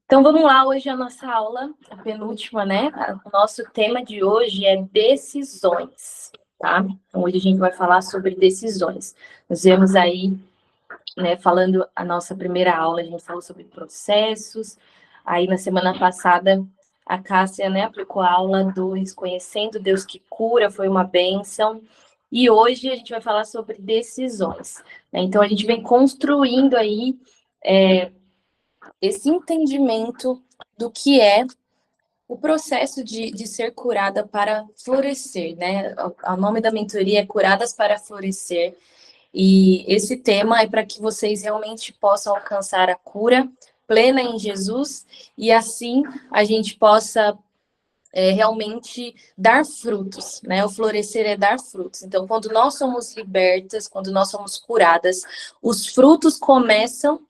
Então vamos lá, hoje a nossa aula, a penúltima, né? O nosso tema de hoje é decisões, tá? Então hoje a gente vai falar sobre decisões. Nós vemos aí, né, falando a nossa primeira aula, a gente falou sobre processos. Aí na semana passada a Cássia, né, aplicou a aula do Conhecendo Deus que Cura, foi uma bênção. E hoje a gente vai falar sobre decisões, né? Então a gente vem construindo aí esse entendimento do que é o processo de ser curada para florescer, né? O nome da mentoria é Curadas para Florescer. E esse tema é para que vocês realmente possam alcançar a cura plena em Jesus e assim a gente possa realmente dar frutos, né? O florescer é dar frutos. Então, quando nós somos libertas, quando nós somos curadas, os frutos começam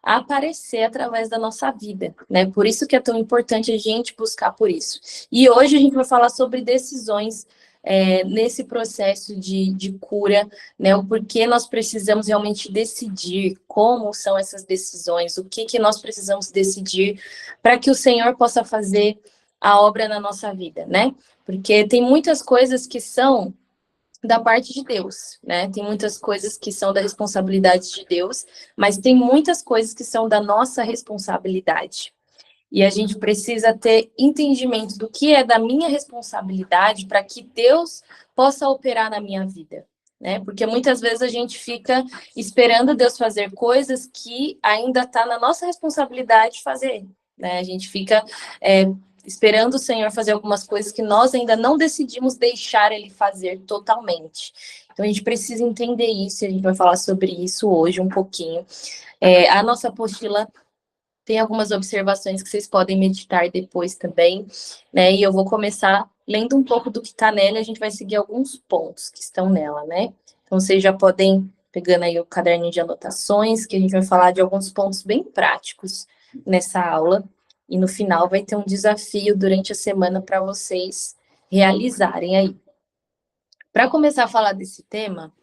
a aparecer através da nossa vida, né? Por isso que é tão importante a gente buscar por isso. E hoje a gente vai falar sobre decisões nesse processo de cura, né? O porquê nós precisamos realmente decidir, como são essas decisões, o que nós precisamos decidir para que o Senhor possa fazer a obra na nossa vida, né? Porque tem muitas coisas que são da parte de Deus, né? Tem muitas coisas que são da responsabilidade de Deus, mas tem muitas coisas que são da nossa responsabilidade. E a gente precisa ter entendimento do que é da minha responsabilidade para que Deus possa operar na minha vida, né? Porque muitas vezes a gente fica esperando Deus fazer coisas que ainda está na nossa responsabilidade fazer, né? A gente fica esperando o Senhor fazer algumas coisas que nós ainda não decidimos deixar Ele fazer totalmente. Então a gente precisa entender isso e a gente vai falar sobre isso hoje um pouquinho. A nossa apostila tem algumas observações que vocês podem meditar depois também, né? E eu vou começar lendo um pouco do que está nela, e a gente vai seguir alguns pontos que estão nela, né? Então vocês já podem pegando aí o caderninho de anotações, que a gente vai falar de alguns pontos bem práticos nessa aula. E no final vai ter um desafio durante a semana para vocês realizarem aí. Para começar a falar desse tema,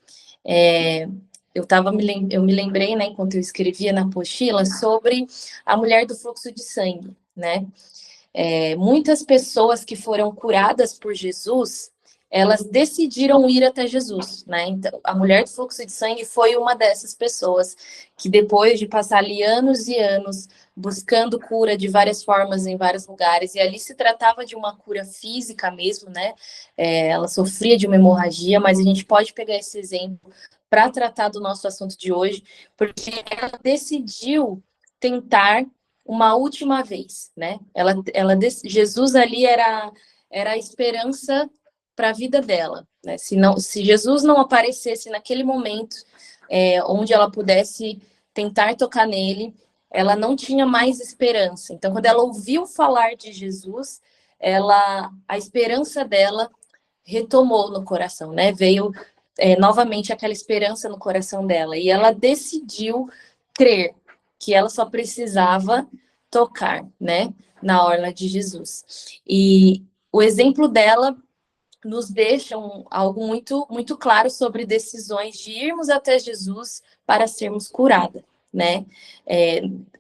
eu me lembrei, né, enquanto eu escrevia na apostila, sobre a mulher do fluxo de sangue, né? Muitas pessoas que foram curadas por Jesus, elas decidiram ir até Jesus, né? Então, a mulher do fluxo de sangue foi uma dessas pessoas que depois de passar ali anos e anos buscando cura de várias formas em vários lugares, e ali se tratava de uma cura física mesmo, né? Ela sofria de uma hemorragia, mas a gente pode pegar esse exemplo para tratar do nosso assunto de hoje, porque ela decidiu tentar uma última vez, né? Jesus ali era a esperança para a vida dela, né? Se Jesus não aparecesse naquele momento, onde ela pudesse tentar tocar nele, ela não tinha mais esperança. Então, quando ela ouviu falar de Jesus, a esperança dela retomou no coração, né? Veio novamente aquela esperança no coração dela e ela decidiu crer que ela só precisava tocar, né, na orla de Jesus. E o exemplo dela nos deixa algo muito, muito claro sobre decisões de irmos até Jesus para sermos curadas, né?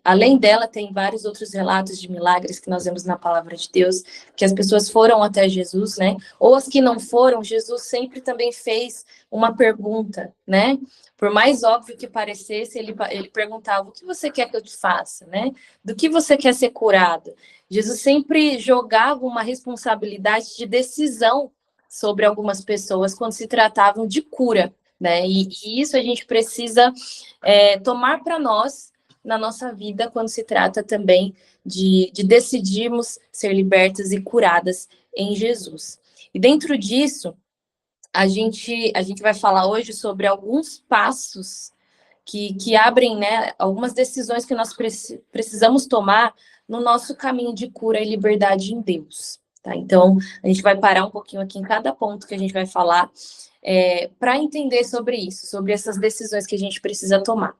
Além dela, tem vários outros relatos de milagres que nós vemos na palavra de Deus, que as pessoas foram até Jesus, né? Ou as que não foram, Jesus sempre também fez uma pergunta, né? Por mais óbvio que parecesse, ele perguntava: o que você quer que eu te faça, né? Do que você quer ser curado? Jesus sempre jogava uma responsabilidade de decisão sobre algumas pessoas quando se tratavam de cura, né? E isso a gente precisa tomar para nós na nossa vida quando se trata também de decidirmos ser libertas e curadas em Jesus. E dentro disso, a gente vai falar hoje sobre alguns passos que abrem, né, algumas decisões que nós precisamos tomar no nosso caminho de cura e liberdade em Deus. Tá? Então, a gente vai parar um pouquinho aqui em cada ponto que a gente vai falar para entender sobre isso, sobre essas decisões que a gente precisa tomar.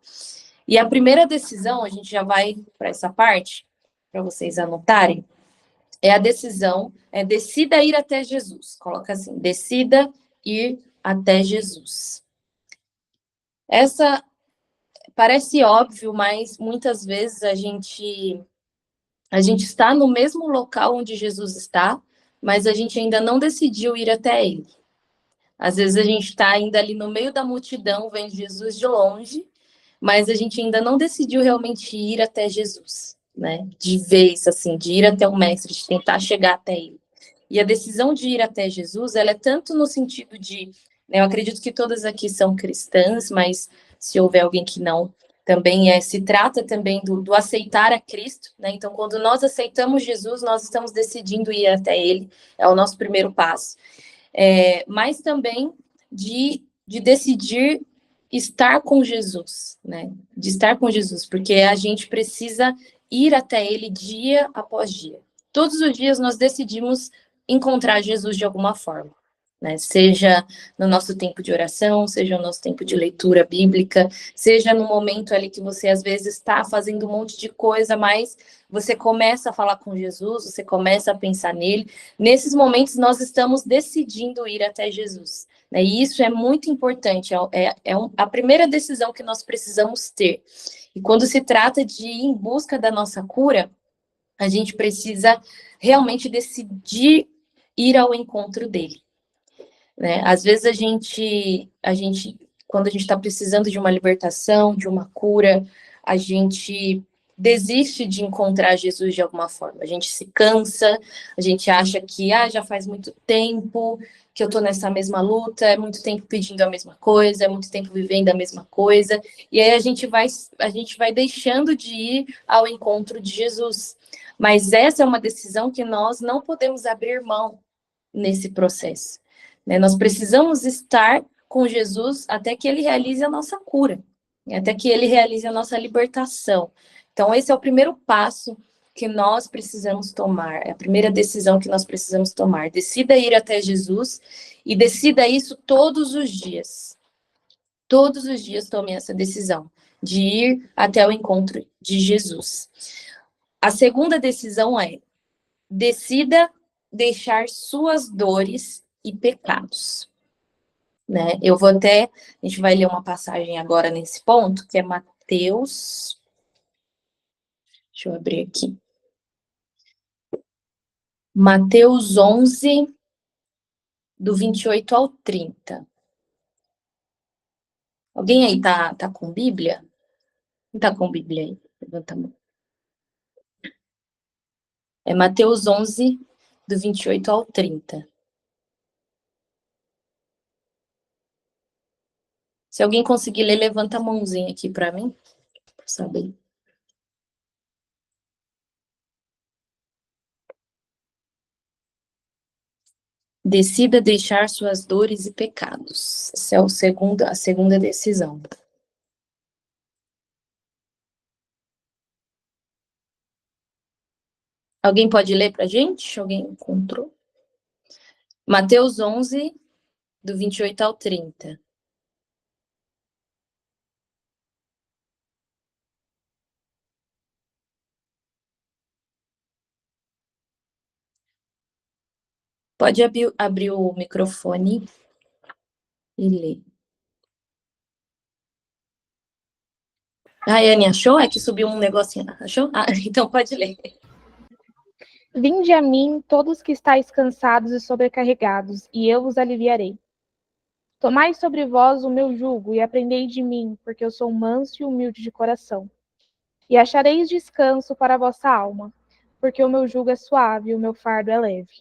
E a primeira decisão, a gente já vai para essa parte, para vocês anotarem, é a decisão, decida ir até Jesus. Coloca assim, decida ir até Jesus. Essa parece óbvio, mas muitas vezes a gente A gente está no mesmo local onde Jesus está, mas a gente ainda não decidiu ir até ele. Às vezes a gente está ainda ali no meio da multidão, vendo Jesus de longe, mas a gente ainda não decidiu realmente ir até Jesus, né? De vez, assim, de ir até o Mestre, de tentar chegar até ele. E a decisão de ir até Jesus, ela é tanto no sentido de, né, eu acredito que todas aqui são cristãs, mas se houver alguém que não, também se trata também do aceitar a Cristo, né? Então, quando nós aceitamos Jesus, nós estamos decidindo ir até ele, é o nosso primeiro passo. Mas também de decidir estar com Jesus, né? De estar com Jesus, porque a gente precisa ir até ele dia após dia. Todos os dias nós decidimos encontrar Jesus de alguma forma, né? Seja no nosso tempo de oração, seja no nosso tempo de leitura bíblica, seja no momento ali que você às vezes está fazendo um monte de coisa, mas você começa a falar com Jesus, você começa a pensar nele. Nesses momentos nós estamos decidindo ir até Jesus, né? E isso é muito importante, a primeira decisão que nós precisamos ter. E quando se trata de ir em busca da nossa cura, a gente precisa realmente decidir ir ao encontro dele, né? Às vezes quando a gente está precisando de uma libertação, de uma cura, a gente desiste de encontrar Jesus de alguma forma. A gente se cansa, a gente acha que já faz muito tempo que eu estou nessa mesma luta, é muito tempo pedindo a mesma coisa, é muito tempo vivendo a mesma coisa, e aí a gente vai deixando de ir ao encontro de Jesus. Mas essa é uma decisão que nós não podemos abrir mão nesse processo, né? Nós precisamos estar com Jesus até que ele realize a nossa cura, até que ele realize a nossa libertação. Então, esse é o primeiro passo que nós precisamos tomar, é a primeira decisão que nós precisamos tomar. Decida ir até Jesus e decida isso todos os dias. Todos os dias tome essa decisão de ir até o encontro de Jesus. A segunda decisão é: decida deixar suas dores e pecados, né? A gente vai ler uma passagem agora nesse ponto, que é Mateus, deixa eu abrir aqui, Mateus 11, do 28 ao 30. Alguém aí tá com Bíblia? Não tá com Bíblia aí? Levanta a mão. É Mateus 11, do 28 ao 30. Se alguém conseguir ler, levanta a mãozinha aqui para mim, pra saber. Decida deixar suas dores e pecados. Essa é a segunda decisão. Alguém pode ler para a gente? Alguém encontrou? Mateus 11, do 28 ao 30. Pode abrir o microfone e ler. A Anne achou? É que subiu um negocinho. Achou? Então pode ler. Vinde a mim, todos que estáis cansados e sobrecarregados, e eu vos aliviarei. Tomai sobre vós o meu jugo e aprendei de mim, porque eu sou manso e humilde de coração. E achareis descanso para a vossa alma, porque o meu jugo é suave e o meu fardo é leve.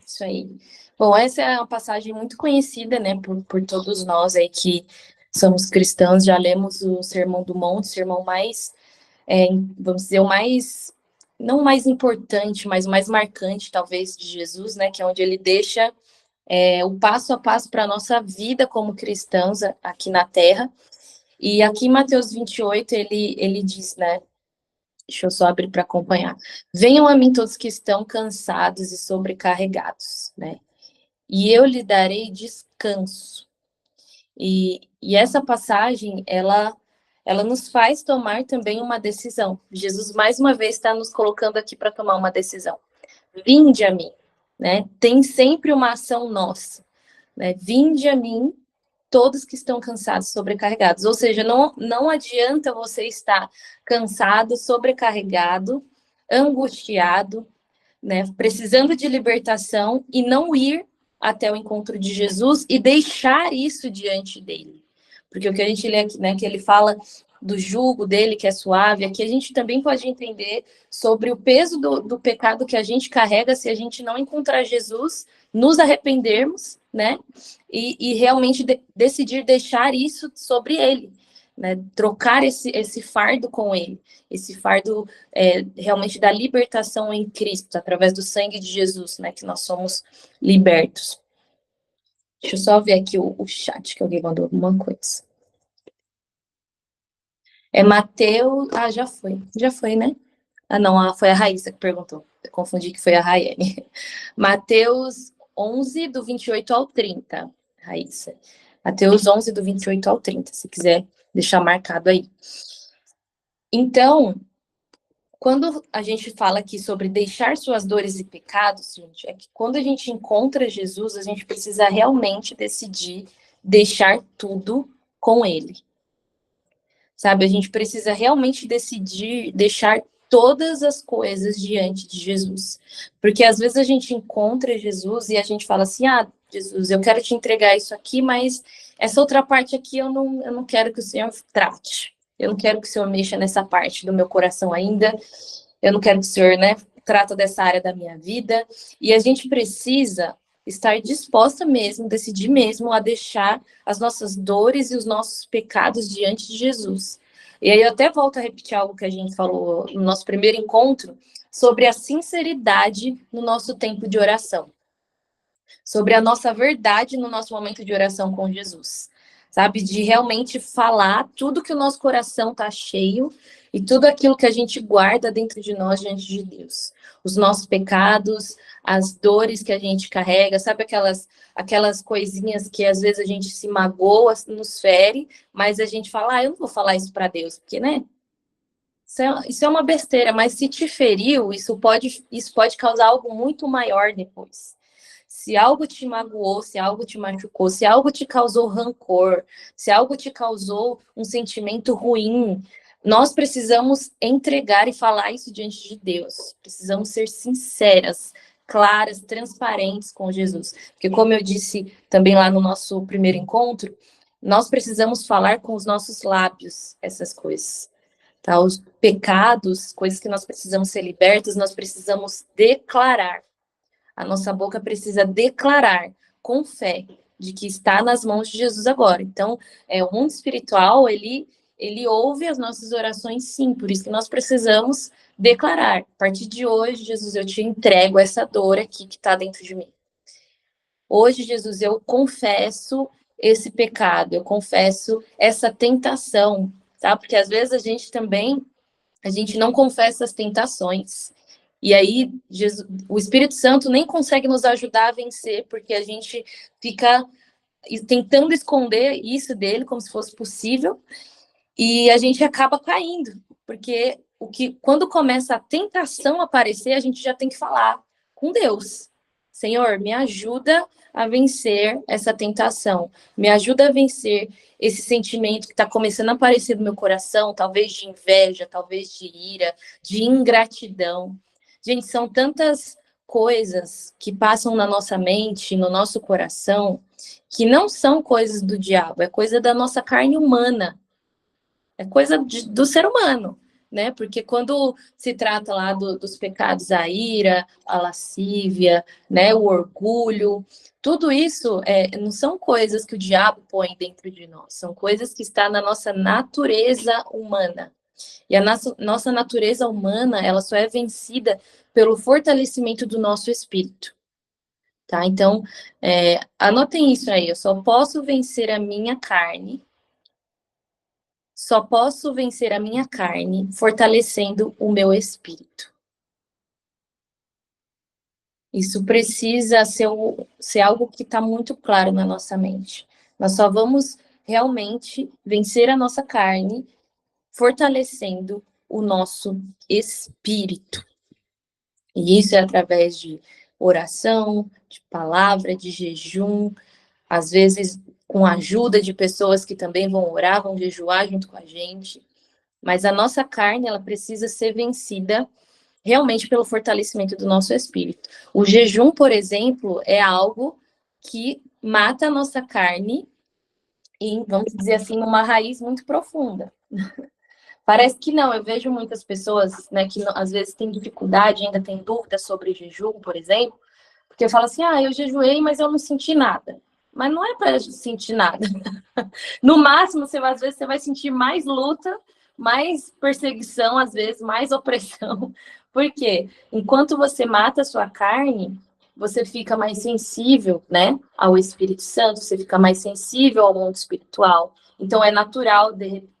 Isso aí. Bom, essa é uma passagem muito conhecida, né, por todos nós aí que somos cristãos, já lemos o Sermão do Monte, o sermão mais, vamos dizer, o mais, não o mais importante, mas o mais marcante, talvez, de Jesus, né, que é onde ele deixa o passo a passo para a nossa vida como cristãos aqui na Terra. E aqui em Mateus 28, ele diz, né, deixa eu só abrir para acompanhar. Venham a mim todos que estão cansados e sobrecarregados, né? E eu lhe darei descanso. E essa passagem, ela nos faz tomar também uma decisão. Jesus, mais uma vez, está nos colocando aqui para tomar uma decisão. Vinde a mim, né? Tem sempre uma ação nossa, né? Vinde a mim todos que estão cansados, sobrecarregados. Ou seja, não adianta você estar cansado, sobrecarregado, angustiado, né, precisando de libertação e não ir até o encontro de Jesus e deixar isso diante dele. Porque o que a gente lê aqui, né, que ele fala do jugo dele, que é suave, aqui a gente também pode entender sobre o peso do pecado que a gente carrega se a gente não encontrar Jesus, nos arrependermos, né, e realmente decidir deixar isso sobre ele, né, trocar esse fardo com ele, esse fardo realmente da libertação em Cristo, através do sangue de Jesus, né, que nós somos libertos. Deixa eu só ver aqui o chat, que alguém mandou alguma coisa. É Mateus. Ah, já foi, né? Ah, não, foi a Raíssa que perguntou. Eu confundi que foi a Raiane. Mateus 11, do 28 ao 30, Raíssa. Mateus 11, do 28 ao 30, se quiser deixar marcado aí. Então, quando a gente fala aqui sobre deixar suas dores e pecados, gente, é que quando a gente encontra Jesus, a gente precisa realmente decidir deixar tudo com ele. Sabe, a gente precisa realmente decidir deixar todas as coisas diante de Jesus. Porque às vezes a gente encontra Jesus e a gente fala assim: ah, Jesus, eu quero te entregar isso aqui, mas essa outra parte aqui eu não quero que o Senhor trate. Eu não quero que o Senhor mexa nessa parte do meu coração ainda. Eu não quero que o Senhor, né, trata dessa área da minha vida. E a gente precisa estar disposta mesmo, decidir mesmo a deixar as nossas dores e os nossos pecados diante de Jesus. E aí eu até volto a repetir algo que a gente falou no nosso primeiro encontro, sobre a sinceridade no nosso tempo de oração. Sobre a nossa verdade no nosso momento de oração com Jesus. Sabe? De realmente falar tudo que o nosso coração está cheio e tudo aquilo que a gente guarda dentro de nós diante de Deus. Os nossos pecados, as dores que a gente carrega, sabe aquelas coisinhas que às vezes a gente se magoa, nos fere, mas a gente fala, eu não vou falar isso para Deus, porque, né? Isso é uma besteira, mas se te feriu, isso pode causar algo muito maior depois. Se algo te magoou, se algo te machucou, se algo te causou rancor, se algo te causou um sentimento ruim, nós precisamos entregar e falar isso diante de Deus. Precisamos ser sinceras, claras, transparentes com Jesus. Porque, como eu disse também lá no nosso primeiro encontro, nós precisamos falar com os nossos lábios essas coisas. Tá? Os pecados, coisas que nós precisamos ser libertos, nós precisamos declarar. A nossa boca precisa declarar com fé de que está nas mãos de Jesus agora. Então, o mundo espiritual, ele ouve as nossas orações, sim, por isso que nós precisamos declarar. A partir de hoje, Jesus, eu te entrego essa dor aqui que está dentro de mim. Hoje, Jesus, eu confesso esse pecado, eu confesso essa tentação, tá? Porque às vezes a gente não confessa as tentações. E aí, o Espírito Santo nem consegue nos ajudar a vencer, porque a gente fica tentando esconder isso dele como se fosse possível, e a gente acaba caindo, porque quando começa a tentação a aparecer, a gente já tem que falar com Deus. Senhor, me ajuda a vencer essa tentação, me ajuda a vencer esse sentimento que está começando a aparecer no meu coração, talvez de inveja, talvez de ira, de ingratidão. Gente, são tantas coisas que passam na nossa mente, no nosso coração, que não são coisas do diabo, é coisa da nossa carne humana, é coisa do ser humano, né? Porque quando se trata lá dos pecados, a ira, a lascívia, né, o orgulho, tudo isso não são coisas que o diabo põe dentro de nós, são coisas que estão na nossa natureza humana. E a nossa natureza humana, ela só é vencida pelo fortalecimento do nosso espírito. Tá? Então, anotem isso aí, eu só posso vencer a minha carne fortalecendo o meu espírito. Isso precisa ser algo que está muito claro na nossa mente. Nós só vamos realmente vencer a nossa carne fortalecendo o nosso espírito. E isso é através de oração, de palavra, de jejum, às vezes com a ajuda de pessoas que também vão orar, vão jejuar junto com a gente. Mas a nossa carne, ela precisa ser vencida realmente pelo fortalecimento do nosso espírito. O jejum, por exemplo, é algo que mata a nossa carne em, vamos dizer assim, uma raiz muito profunda. Parece que não, eu vejo muitas pessoas, né, que às vezes têm dificuldade, ainda têm dúvidas sobre jejum, por exemplo, porque fala assim, eu jejuei, mas eu não senti nada. Mas não é para sentir nada. No máximo, às vezes, você vai sentir mais luta, mais perseguição, às vezes, mais opressão. Por quê? Enquanto você mata a sua carne, você fica mais sensível, né, ao Espírito Santo, você fica mais sensível ao mundo espiritual. Então, é natural,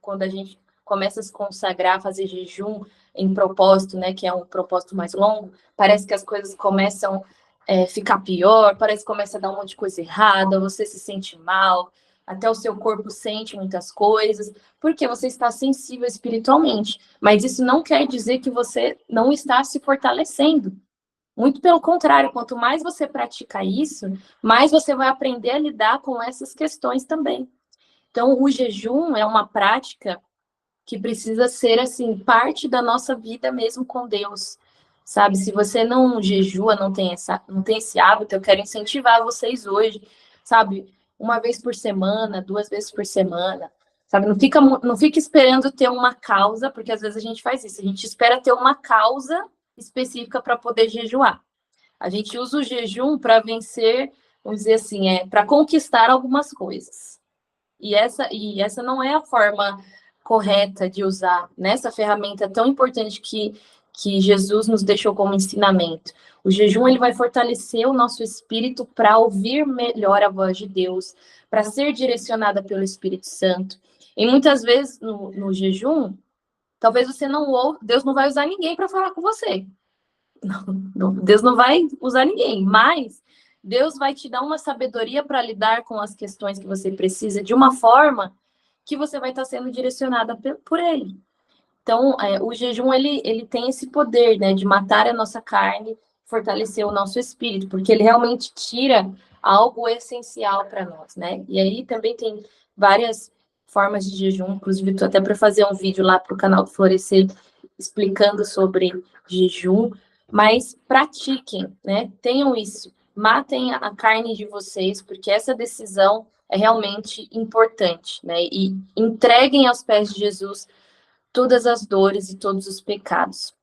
quando a gente começa a se consagrar, fazer jejum em propósito, né, que é um propósito mais longo, parece que as coisas começam ficar pior, parece que começa a dar um monte de coisa errada, você se sente mal, até o seu corpo sente muitas coisas, porque você está sensível espiritualmente. Mas isso não quer dizer que você não está se fortalecendo. Muito pelo contrário, quanto mais você pratica isso, mais você vai aprender a lidar com essas questões também. Então, o jejum é uma prática que precisa ser, assim, parte da nossa vida mesmo com Deus, sabe? Se você não jejua, não tem esse hábito, eu quero incentivar vocês hoje, sabe? Uma vez por semana, 2 vezes por semana, sabe? Não fica esperando ter uma causa, porque às vezes a gente faz isso, a gente espera ter uma causa específica para poder jejuar. A gente usa o jejum para vencer, vamos dizer assim, para conquistar algumas coisas. E essa não é a forma correta de usar nessa ferramenta tão importante que Jesus nos deixou como ensinamento. O jejum ele vai fortalecer o nosso espírito para ouvir melhor a voz de Deus, para ser direcionada pelo Espírito Santo. E muitas vezes no jejum, talvez você não ouça, Deus não vai usar ninguém para falar com você. Deus não vai usar ninguém, mas Deus vai te dar uma sabedoria para lidar com as questões que você precisa de uma forma que você vai estar sendo direcionada por ele. Então, o jejum, ele tem esse poder, né, de matar a nossa carne, fortalecer o nosso espírito, porque ele realmente tira algo essencial para nós, né? E aí também tem várias formas de jejum, inclusive estou até para fazer um vídeo lá para o canal do Florescer explicando sobre jejum, mas pratiquem, né? Tenham isso, matem a carne de vocês, porque essa decisão é realmente importante, né? E entreguem aos pés de Jesus todas as dores e todos os pecados.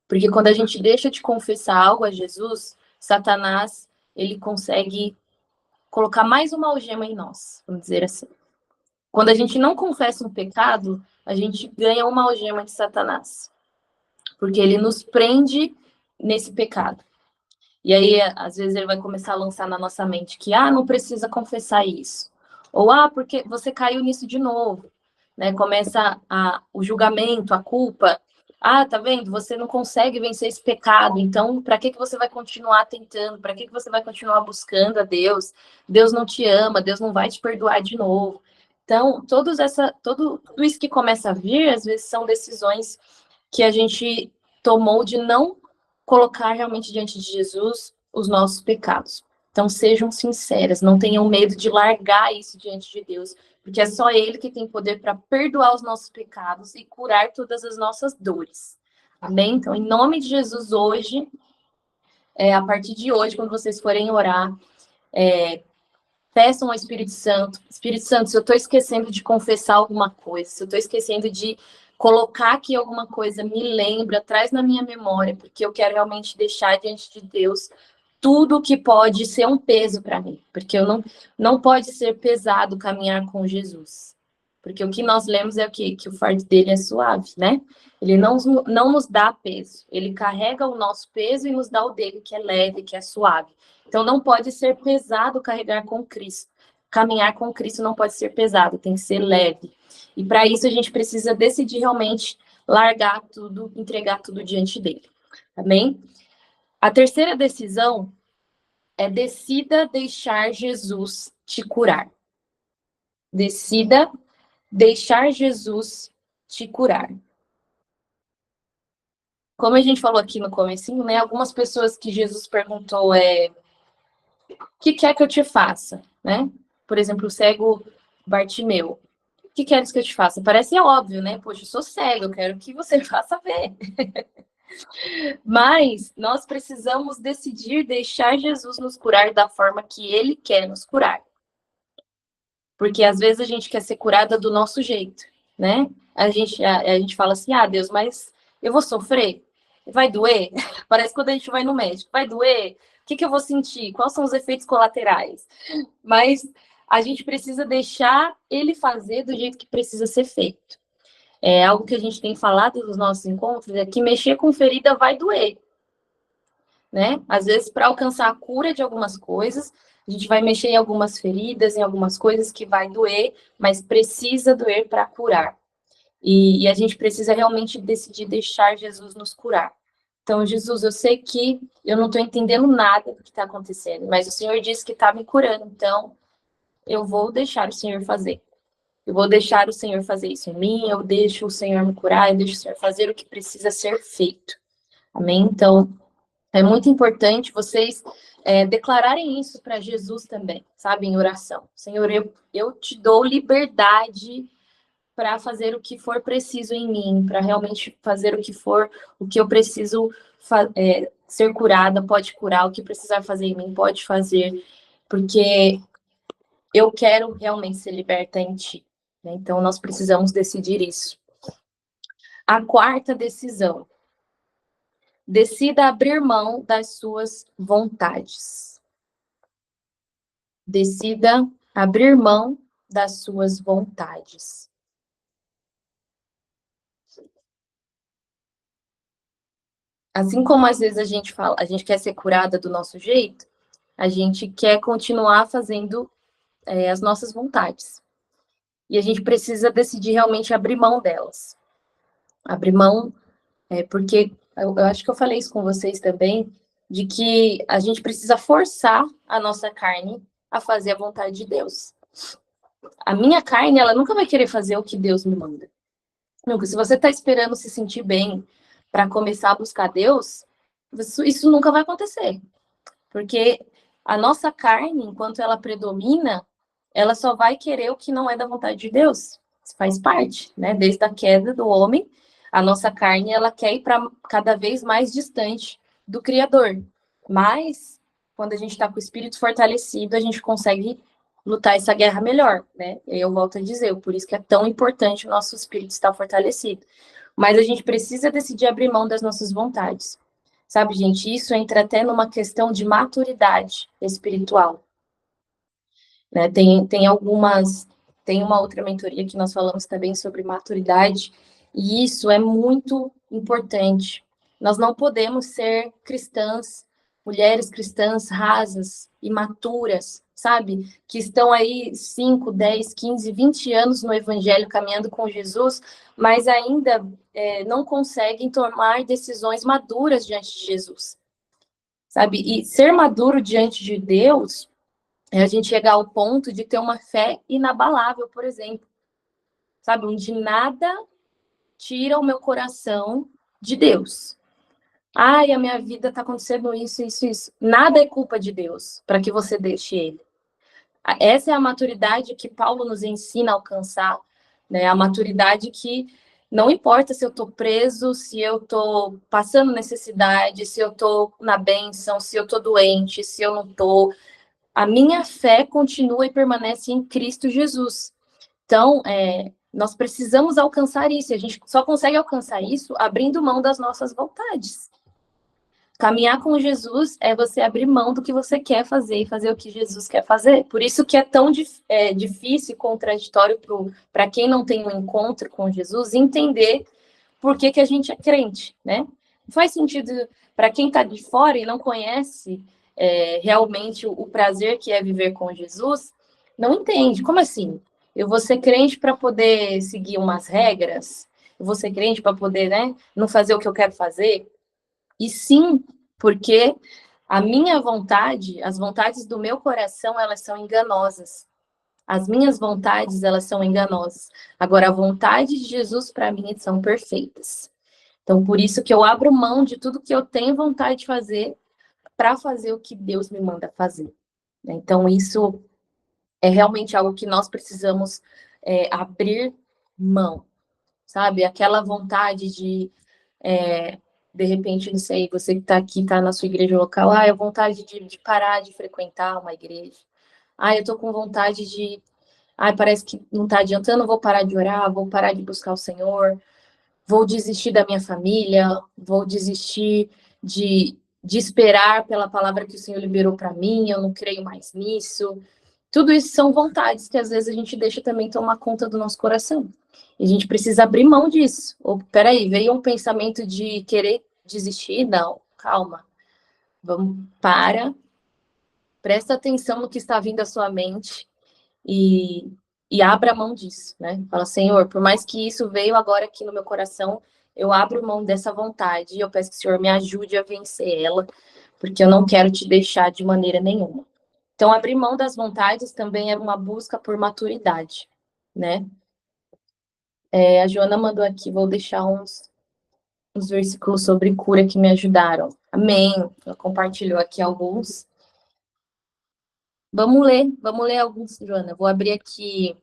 Porque quando a gente deixa de confessar algo a Jesus, Satanás, ele consegue colocar mais uma algema em nós, vamos dizer assim. Quando a gente não confessa um pecado, a gente ganha uma algema de Satanás. Porque ele nos prende nesse pecado. E aí, às vezes, ele vai começar a lançar na nossa mente que, não precisa confessar isso. Ou, porque você caiu nisso de novo. Né? Começa o julgamento, a culpa. Tá vendo? Você não consegue vencer esse pecado. Então, para que você vai continuar tentando? Para que você vai continuar buscando a Deus? Deus não te ama, Deus não vai te perdoar de novo. Então, tudo isso que começa a vir, às vezes, são decisões que a gente tomou de não colocar realmente diante de Jesus os nossos pecados. Então, sejam sinceras, não tenham medo de largar isso diante de Deus, porque é só Ele que tem poder para perdoar os nossos pecados e curar todas as nossas dores. Amém? Então, em nome de Jesus, hoje, a partir de hoje, quando vocês forem orar, peçam ao Espírito Santo, se eu estou esquecendo de confessar alguma coisa, se eu estou esquecendo de colocar aqui alguma coisa, me lembra, traz na minha memória, porque eu quero realmente deixar diante de Deus tudo que pode ser um peso para mim, porque eu não pode ser pesado caminhar com Jesus. Porque o que nós lemos é o quê? Que o fardo dele é suave, né? Ele não nos dá peso, ele carrega o nosso peso e nos dá o dele, que é leve, que é suave. Então, não pode ser pesado carregar com Cristo. Caminhar com Cristo não pode ser pesado, tem que ser leve. E para isso, a gente precisa decidir realmente largar tudo, entregar tudo diante dele. Amém? A terceira decisão é decida deixar Jesus te curar. Decida deixar Jesus te curar. Como a gente falou aqui no comecinho, né? Algumas pessoas que Jesus perguntou o que quer que eu te faça, né? por exemplo, o cego Bartimeu. O que queres que eu te faça? Parece óbvio, né? Poxa, eu sou cego, eu quero que você faça ver. Mas nós precisamos decidir deixar Jesus nos curar da forma que ele quer nos curar. Porque às vezes a gente quer ser curada do nosso jeito, né? A gente fala assim, ah, Deus, mas eu vou sofrer? Vai doer? Parece quando a gente vai no médico. Vai doer? O que eu vou sentir? Quais são os efeitos colaterais? Mas a gente precisa deixar ele fazer do jeito que precisa ser feito. É algo que a gente tem falado nos nossos encontros, é que mexer com ferida vai doer, né? Às vezes, para alcançar a cura de algumas coisas, a gente vai mexer em algumas feridas, em algumas coisas que vai doer, mas precisa doer para curar. E a gente precisa realmente decidir deixar Jesus nos curar. Então, Jesus, eu sei que eu não estou entendendo nada do que está acontecendo, mas o Senhor disse que está me curando, então eu vou deixar o Senhor fazer. Eu vou deixar o Senhor fazer isso em mim, eu deixo o Senhor me curar, eu deixo o Senhor fazer o que precisa ser feito. Amém? Então, é muito importante vocês declararem isso para Jesus também, sabe, em oração. Senhor, eu te dou liberdade para fazer o que for preciso em mim, para realmente fazer o que eu preciso ser curada, pode curar, o que precisar fazer em mim, pode fazer, porque eu quero realmente ser liberta em ti. Né? Então, nós precisamos decidir isso. A quarta decisão. Decida abrir mão das suas vontades. Decida abrir mão das suas vontades. Assim como às vezes a gente fala, a gente quer ser curada do nosso jeito, a gente quer continuar fazendo as nossas vontades. E a gente precisa decidir realmente abrir mão delas. Abrir mão, porque eu acho que eu falei isso com vocês também, de que a gente precisa forçar a nossa carne a fazer a vontade de Deus. A minha carne, ela nunca vai querer fazer o que Deus me manda. Nunca. Se você está esperando se sentir bem para começar a buscar Deus, isso nunca vai acontecer. Porque a nossa carne, enquanto ela predomina, ela só vai querer o que não é da vontade de Deus. Isso faz parte, né? Desde a queda do homem, a nossa carne, ela quer ir para cada vez mais distante do Criador. Mas, quando a gente está com o espírito fortalecido, a gente consegue lutar essa guerra melhor, né? E eu volto a dizer, por isso que é tão importante o nosso espírito estar fortalecido. Mas a gente precisa decidir abrir mão das nossas vontades. Sabe, gente, isso entra até numa questão de maturidade espiritual. Né? Tem uma outra mentoria que nós falamos também sobre maturidade, e isso é muito importante. Nós não podemos ser cristãs, mulheres cristãs rasas, imaturas, sabe? Que estão aí 5, 10, 15, 20 anos no evangelho caminhando com Jesus, mas ainda não conseguem tomar decisões maduras diante de Jesus, sabe? E ser maduro diante de Deus é a gente chegar ao ponto de ter uma fé inabalável, por exemplo, sabe? Onde nada tira o meu coração de Deus. Ai, a minha vida está acontecendo isso, isso, isso. Nada é culpa de Deus para que você deixe ele. Essa é a maturidade que Paulo nos ensina a alcançar, né? A maturidade que não importa se eu estou preso, se eu estou passando necessidade, se eu estou na bênção, se eu estou doente, se eu não estou. A minha fé continua e permanece em Cristo Jesus. Então, nós precisamos alcançar isso. A gente só consegue alcançar isso abrindo mão das nossas vontades. Caminhar com Jesus é você abrir mão do que você quer fazer e fazer o que Jesus quer fazer. Por isso que é tão difícil e contraditório para quem não tem um encontro com Jesus entender por que a gente é crente, né? Não faz sentido para quem está de fora e não conhece realmente o prazer que é viver com Jesus, não entende. Como assim? Eu vou ser crente para poder seguir umas regras? Eu vou ser crente para poder, né, não fazer o que eu quero fazer? E sim, porque a minha vontade, as vontades do meu coração, elas são enganosas. As minhas vontades, elas são enganosas. Agora, a vontade de Jesus, para mim, são perfeitas. Então, por isso que eu abro mão de tudo que eu tenho vontade de fazer para fazer o que Deus me manda fazer. Então, isso é realmente algo que nós precisamos abrir mão, sabe? Aquela vontade de repente, não sei, você que está aqui, está na sua igreja local, a vontade de parar de frequentar uma igreja. Eu estou com vontade parece que não está adiantando, vou parar de orar, vou parar de buscar o Senhor, vou desistir da minha família, vou desistir de esperar pela palavra que o Senhor liberou para mim, eu não creio mais nisso. Tudo isso são vontades que às vezes a gente deixa também tomar conta do nosso coração. E a gente precisa abrir mão disso. Ou, peraí, veio um pensamento de querer desistir? Não, calma. Vamos, presta atenção no que está vindo à sua mente e abra mão disso, né? Fala, Senhor, por mais que isso veio agora aqui no meu coração, eu abro mão dessa vontade e eu peço que o Senhor me ajude a vencer ela, porque eu não quero te deixar de maneira nenhuma. Então, abrir mão das vontades também é uma busca por maturidade, né? A Joana mandou aqui, vou deixar uns versículos sobre cura que me ajudaram. Amém. Ela compartilhou aqui alguns. Vamos ler alguns, Joana. Vou abrir aqui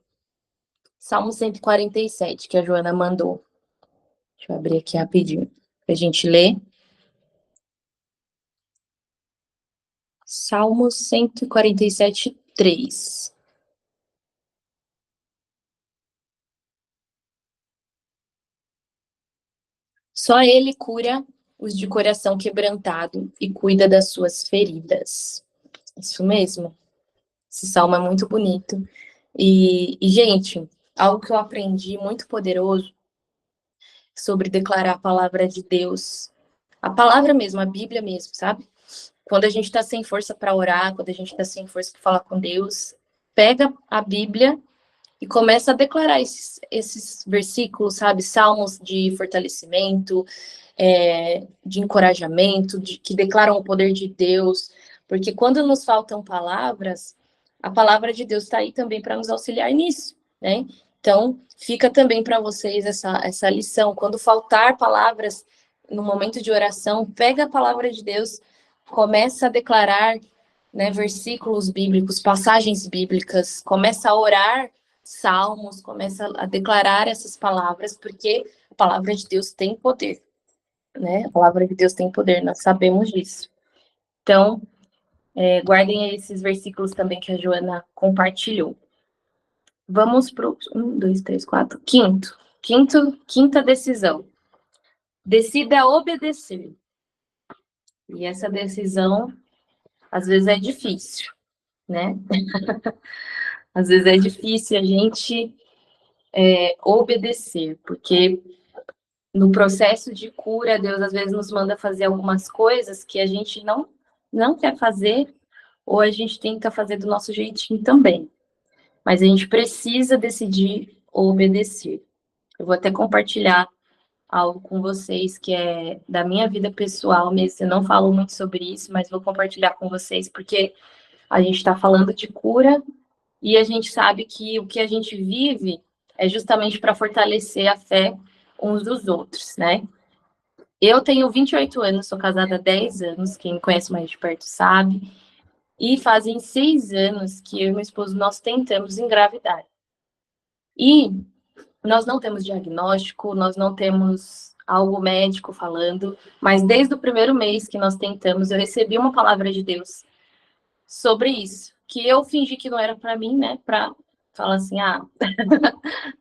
Salmo 147, que a Joana mandou. Deixa eu abrir aqui rapidinho, para a gente ler. Salmo 147, 3. Só ele cura os de coração quebrantado e cuida das suas feridas. Isso mesmo. Esse salmo é muito bonito. Gente, algo que eu aprendi muito poderoso sobre declarar a palavra de Deus. A palavra mesmo, a Bíblia mesmo, sabe? Quando a gente está sem força para orar, quando a gente está sem força para falar com Deus, pega a Bíblia e começa a declarar esses versículos, sabe? Salmos de fortalecimento, de encorajamento, que declaram o poder de Deus. Porque quando nos faltam palavras, a palavra de Deus está aí também para nos auxiliar nisso, né? Então, fica também para vocês essa lição. Quando faltar palavras no momento de oração, pega a palavra de Deus, começa a declarar, né, versículos bíblicos, passagens bíblicas, começa a orar salmos, começa a declarar essas palavras, porque a palavra de Deus tem poder, né? A palavra de Deus tem poder, nós sabemos disso. Então, guardem aí esses versículos também que a Joana compartilhou. Vamos para o 1, 2, 3, 4, quinta decisão. Decida obedecer. E essa decisão, às vezes, é difícil, né? Às vezes é difícil a gente obedecer, porque no processo de cura, Deus às vezes nos manda fazer algumas coisas que a gente não quer fazer, ou a gente tenta fazer do nosso jeitinho também. Mas a gente precisa decidir obedecer. Eu vou até compartilhar algo com vocês que é da minha vida pessoal mesmo. Eu não falo muito sobre isso, mas vou compartilhar com vocês, porque a gente está falando de cura e a gente sabe que o que a gente vive é justamente para fortalecer a fé uns dos outros, né? Eu tenho 28 anos, sou casada há 10 anos, quem me conhece mais de perto sabe, e fazem 6 anos que eu e meu esposo, nós tentamos engravidar. E nós não temos diagnóstico, nós não temos algo médico falando, mas desde o primeiro mês que nós tentamos, eu recebi uma palavra de Deus sobre isso, que eu fingi que não era para mim, né, para falar assim,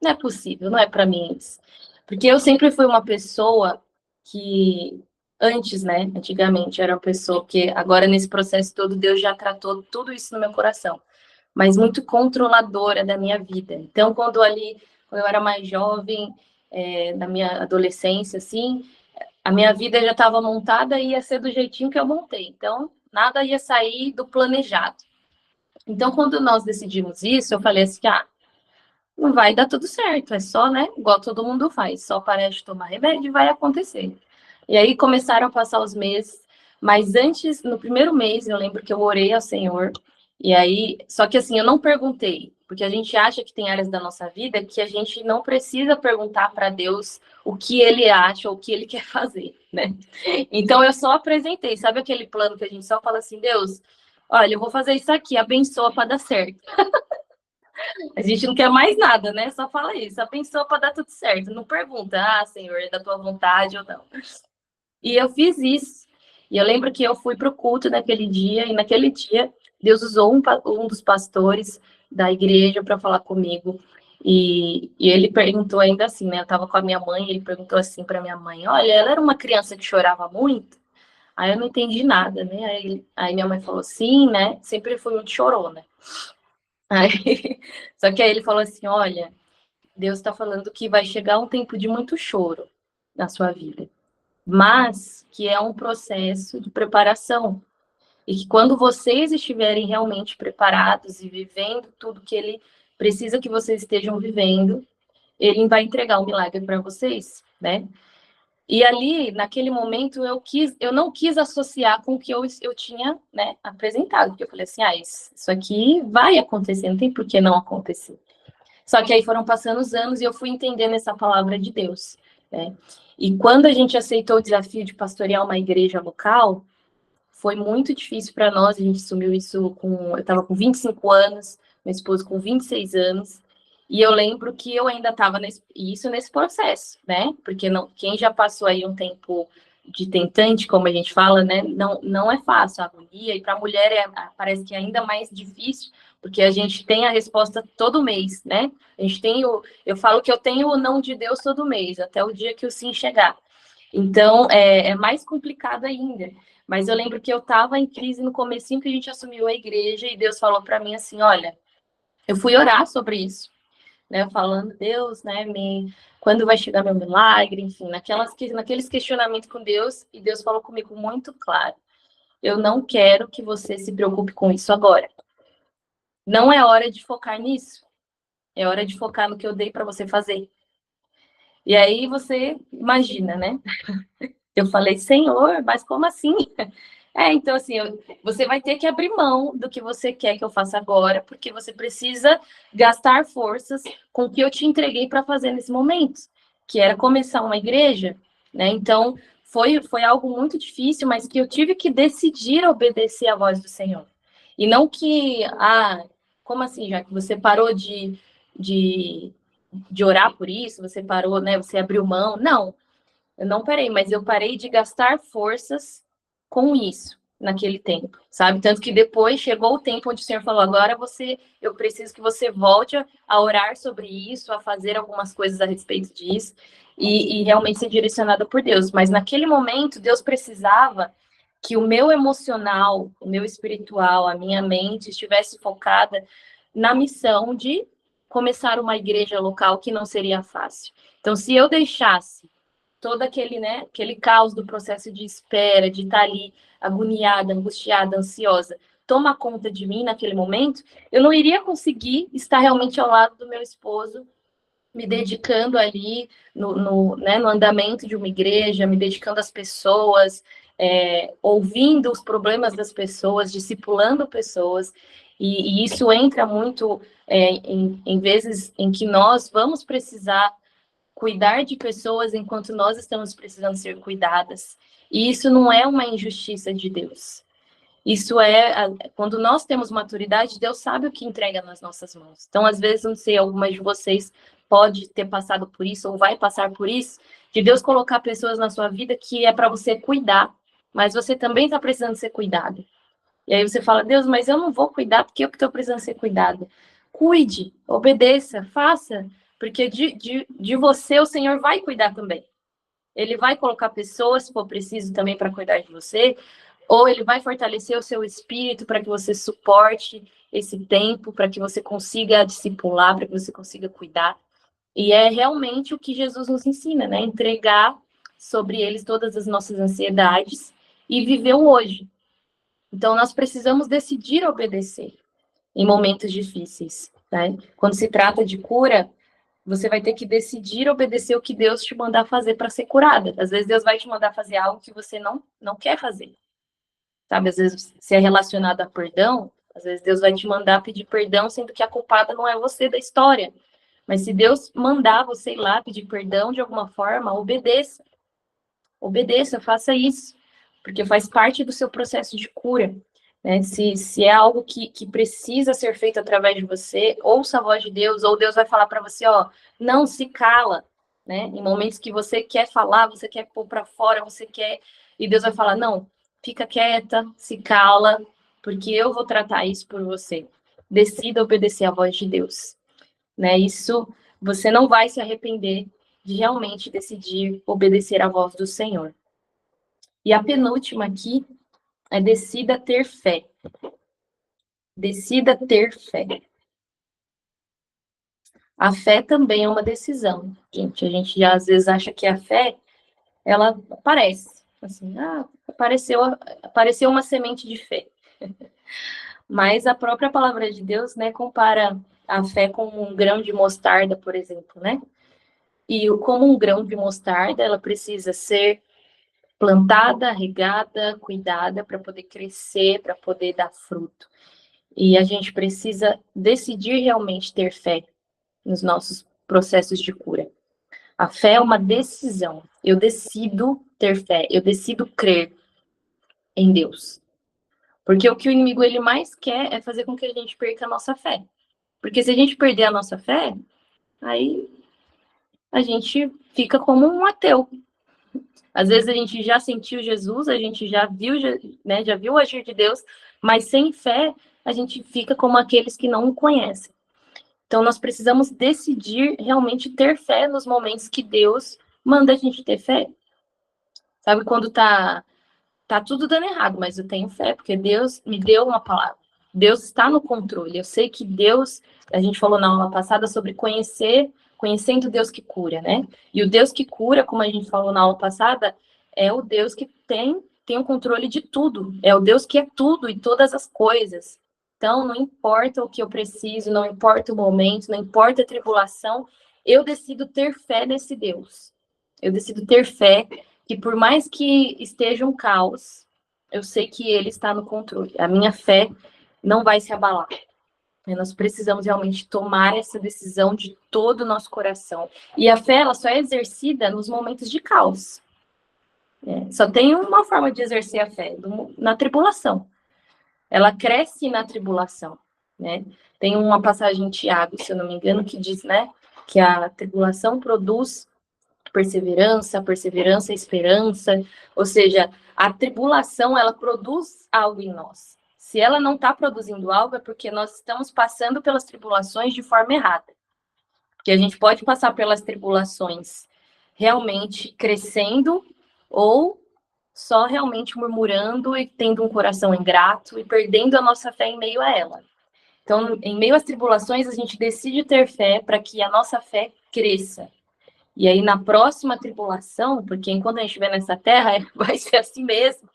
não é possível, não é para mim isso. Porque eu sempre fui uma pessoa que, antigamente, era uma pessoa que, agora nesse processo todo, Deus já tratou tudo isso no meu coração, mas muito controladora da minha vida. Então, quando eu era mais jovem, na minha adolescência, assim, a minha vida já estava montada e ia ser do jeitinho que eu montei. Então, nada ia sair do planejado. Então, quando nós decidimos isso, eu falei assim, não vai dar tudo certo, é só, né, igual todo mundo faz, só parar de tomar remédio e vai acontecer. E aí começaram a passar os meses, mas antes, no primeiro mês, eu lembro que eu orei ao Senhor, e aí, só que assim, eu não perguntei, porque a gente acha que tem áreas da nossa vida que a gente não precisa perguntar para Deus o que ele acha ou o que ele quer fazer, né? Então eu só apresentei, sabe aquele plano que a gente só fala assim, Deus, olha, eu vou fazer isso aqui, abençoa para dar certo. A gente não quer mais nada, né? Só fala isso. Só pensou para dar tudo certo. Não pergunta, Senhor, é da tua vontade ou não. E eu fiz isso. E eu lembro que eu fui para o culto naquele dia, e naquele dia Deus usou um dos pastores da igreja para falar comigo. E ele perguntou ainda assim, né? Eu estava com a minha mãe, ele perguntou assim para minha mãe: olha, ela era uma criança que chorava muito? Aí eu não entendi nada, né? Aí minha mãe falou: sim, né? Sempre fui muito chorona. Aí, só que aí ele falou assim: olha, Deus está falando que vai chegar um tempo de muito choro na sua vida, mas que é um processo de preparação. E que quando vocês estiverem realmente preparados e vivendo tudo que ele precisa que vocês estejam vivendo, ele vai entregar um milagre para vocês, né? E ali, naquele momento, eu não quis associar com o que eu tinha, né, apresentado, porque eu falei assim, isso aqui vai acontecer, não tem por que não acontecer. Só que aí foram passando os anos e eu fui entendendo essa palavra de Deus, né? E quando a gente aceitou o desafio de pastorear uma igreja local, foi muito difícil para nós. A gente assumiu isso eu estava com 25 anos, meu esposo com 26 anos, e eu lembro que eu ainda estava nesse processo, né? Porque não, quem já passou aí um tempo de tentante, como a gente fala, né? Não é fácil a agonia, e para a mulher parece que é ainda mais difícil, porque a gente tem a resposta todo mês, né? A gente tem eu falo que eu tenho o não de Deus todo mês, até o dia que o sim chegar. Então, é mais complicado ainda. Mas eu lembro que eu estava em crise no comecinho que a gente assumiu a igreja e Deus falou para mim assim, olha, eu fui orar sobre isso, né? Falando, Deus, né, quando vai chegar meu milagre, enfim, naqueles questionamentos com Deus, e Deus falou comigo muito claro, eu não quero que você se preocupe com isso agora. Não é hora de focar nisso, é hora de focar no que eu dei para você fazer. E aí você imagina, né? Eu falei, Senhor, mas como assim? Então, assim, você vai ter que abrir mão do que você quer que eu faça agora, porque você precisa gastar forças com o que eu te entreguei para fazer nesse momento, que era começar uma igreja, né? Então, foi algo muito difícil, mas que eu tive que decidir obedecer à voz do Senhor. E não que, como assim, já que você parou de orar por isso, você parou, né? Você abriu mão. Não, eu não parei, mas eu parei de gastar forças com isso naquele tempo, sabe? Tanto que depois chegou o tempo onde o Senhor falou: agora eu preciso que você volte a orar sobre isso, a fazer algumas coisas a respeito disso e realmente ser direcionada por Deus. Mas naquele momento, Deus precisava que o meu emocional, o meu espiritual, a minha mente estivesse focada na missão de começar uma igreja local que não seria fácil. Então, se eu deixasse todo aquele caos do processo de espera, de estar ali agoniada, angustiada, ansiosa, toma conta de mim naquele momento, eu não iria conseguir estar realmente ao lado do meu esposo, me dedicando ali no andamento de uma igreja, me dedicando às pessoas, ouvindo os problemas das pessoas, discipulando pessoas, e isso entra muito em vezes em que nós vamos precisar cuidar de pessoas enquanto nós estamos precisando ser cuidadas. E isso não é uma injustiça de Deus. Isso quando nós temos maturidade, Deus sabe o que entrega nas nossas mãos. Então, às vezes, não sei, algumas de vocês pode ter passado por isso ou vai passar por isso, de Deus colocar pessoas na sua vida que é para você cuidar, mas você também está precisando ser cuidado. E aí você fala, Deus, mas eu não vou cuidar porque eu que estou precisando ser cuidado. Cuide, obedeça, faça, porque de você o Senhor vai cuidar também. Ele vai colocar pessoas, se for preciso, também para cuidar de você, ou ele vai fortalecer o seu espírito para que você suporte esse tempo, para que você consiga discipular, para que você consiga cuidar. E é realmente o que Jesus nos ensina, né? Entregar sobre eles todas as nossas ansiedades e viver o hoje. Então, nós precisamos decidir obedecer em momentos difíceis, né? Quando se trata de cura, você vai ter que decidir obedecer o que Deus te mandar fazer para ser curada. Às vezes Deus vai te mandar fazer algo que você não quer fazer, sabe? Às vezes, se é relacionado a perdão, às vezes Deus vai te mandar pedir perdão, sendo que a culpada não é você da história. Mas se Deus mandar você ir lá pedir perdão de alguma forma, obedeça. Obedeça, faça isso, porque faz parte do seu processo de cura. né? Se é algo que precisa ser feito através de você, ouça a voz de Deus, ou Deus vai falar para você, ó, não se cala, né? Em momentos que você quer falar, você quer pôr para fora, você quer... E Deus vai falar, não, fica quieta, se cala, porque eu vou tratar isso por você. Decida obedecer à voz de Deus, né? Isso, você não vai se arrepender de realmente decidir obedecer à voz do Senhor. E a penúltima aqui é decida ter fé. Decida ter fé. A fé também é uma decisão, gente. A gente já às vezes acha que a fé, ela aparece. Assim, apareceu uma semente de fé. Mas a própria palavra de Deus, né, compara a fé com um grão de mostarda, por exemplo, né? E como um grão de mostarda, ela precisa ser plantada, regada, cuidada para poder crescer, para poder dar fruto. E a gente precisa decidir realmente ter fé nos nossos processos de cura. A fé é uma decisão. Eu decido ter fé, eu decido crer em Deus. Porque o que o inimigo ele mais quer é fazer com que a gente perca a nossa fé. Porque se a gente perder a nossa fé, aí a gente fica como um ateu. Às vezes a gente já sentiu Jesus, a gente já viu, né, já viu o agir de Deus, mas sem fé a gente fica como aqueles que não o conhecem. Então, nós precisamos decidir realmente ter fé nos momentos que Deus manda a gente ter fé. Sabe, quando tá tudo dando errado, mas eu tenho fé, porque Deus me deu uma palavra. Deus está no controle. Eu sei que Deus, a gente falou na aula passada sobre conhecendo o Deus que cura, né? E o Deus que cura, como a gente falou na aula passada, é o Deus que tem o controle de tudo. É o Deus que é tudo e todas as coisas. Então, não importa o que eu preciso, não importa o momento, não importa a tribulação, eu decido ter fé nesse Deus. Eu decido ter fé que por mais que esteja um caos, eu sei que ele está no controle. A minha fé não vai se abalar. Nós precisamos realmente tomar essa decisão de todo o nosso coração. E a fé, ela só é exercida nos momentos de caos. Só tem uma forma de exercer a fé, na tribulação. Ela cresce na tribulação, né? Tem uma passagem em Tiago, se eu não me engano, que diz, né, que a tribulação produz perseverança, perseverança, esperança, ou seja, a tribulação, ela produz algo em nós. Se ela não está produzindo algo, é porque nós estamos passando pelas tribulações de forma errada. Porque a gente pode passar pelas tribulações realmente crescendo ou só realmente murmurando e tendo um coração ingrato e perdendo a nossa fé em meio a ela. Então, em meio às tribulações, a gente decide ter fé para que a nossa fé cresça. E aí, na próxima tribulação, porque enquanto a gente estiver nessa terra, vai ser assim mesmo.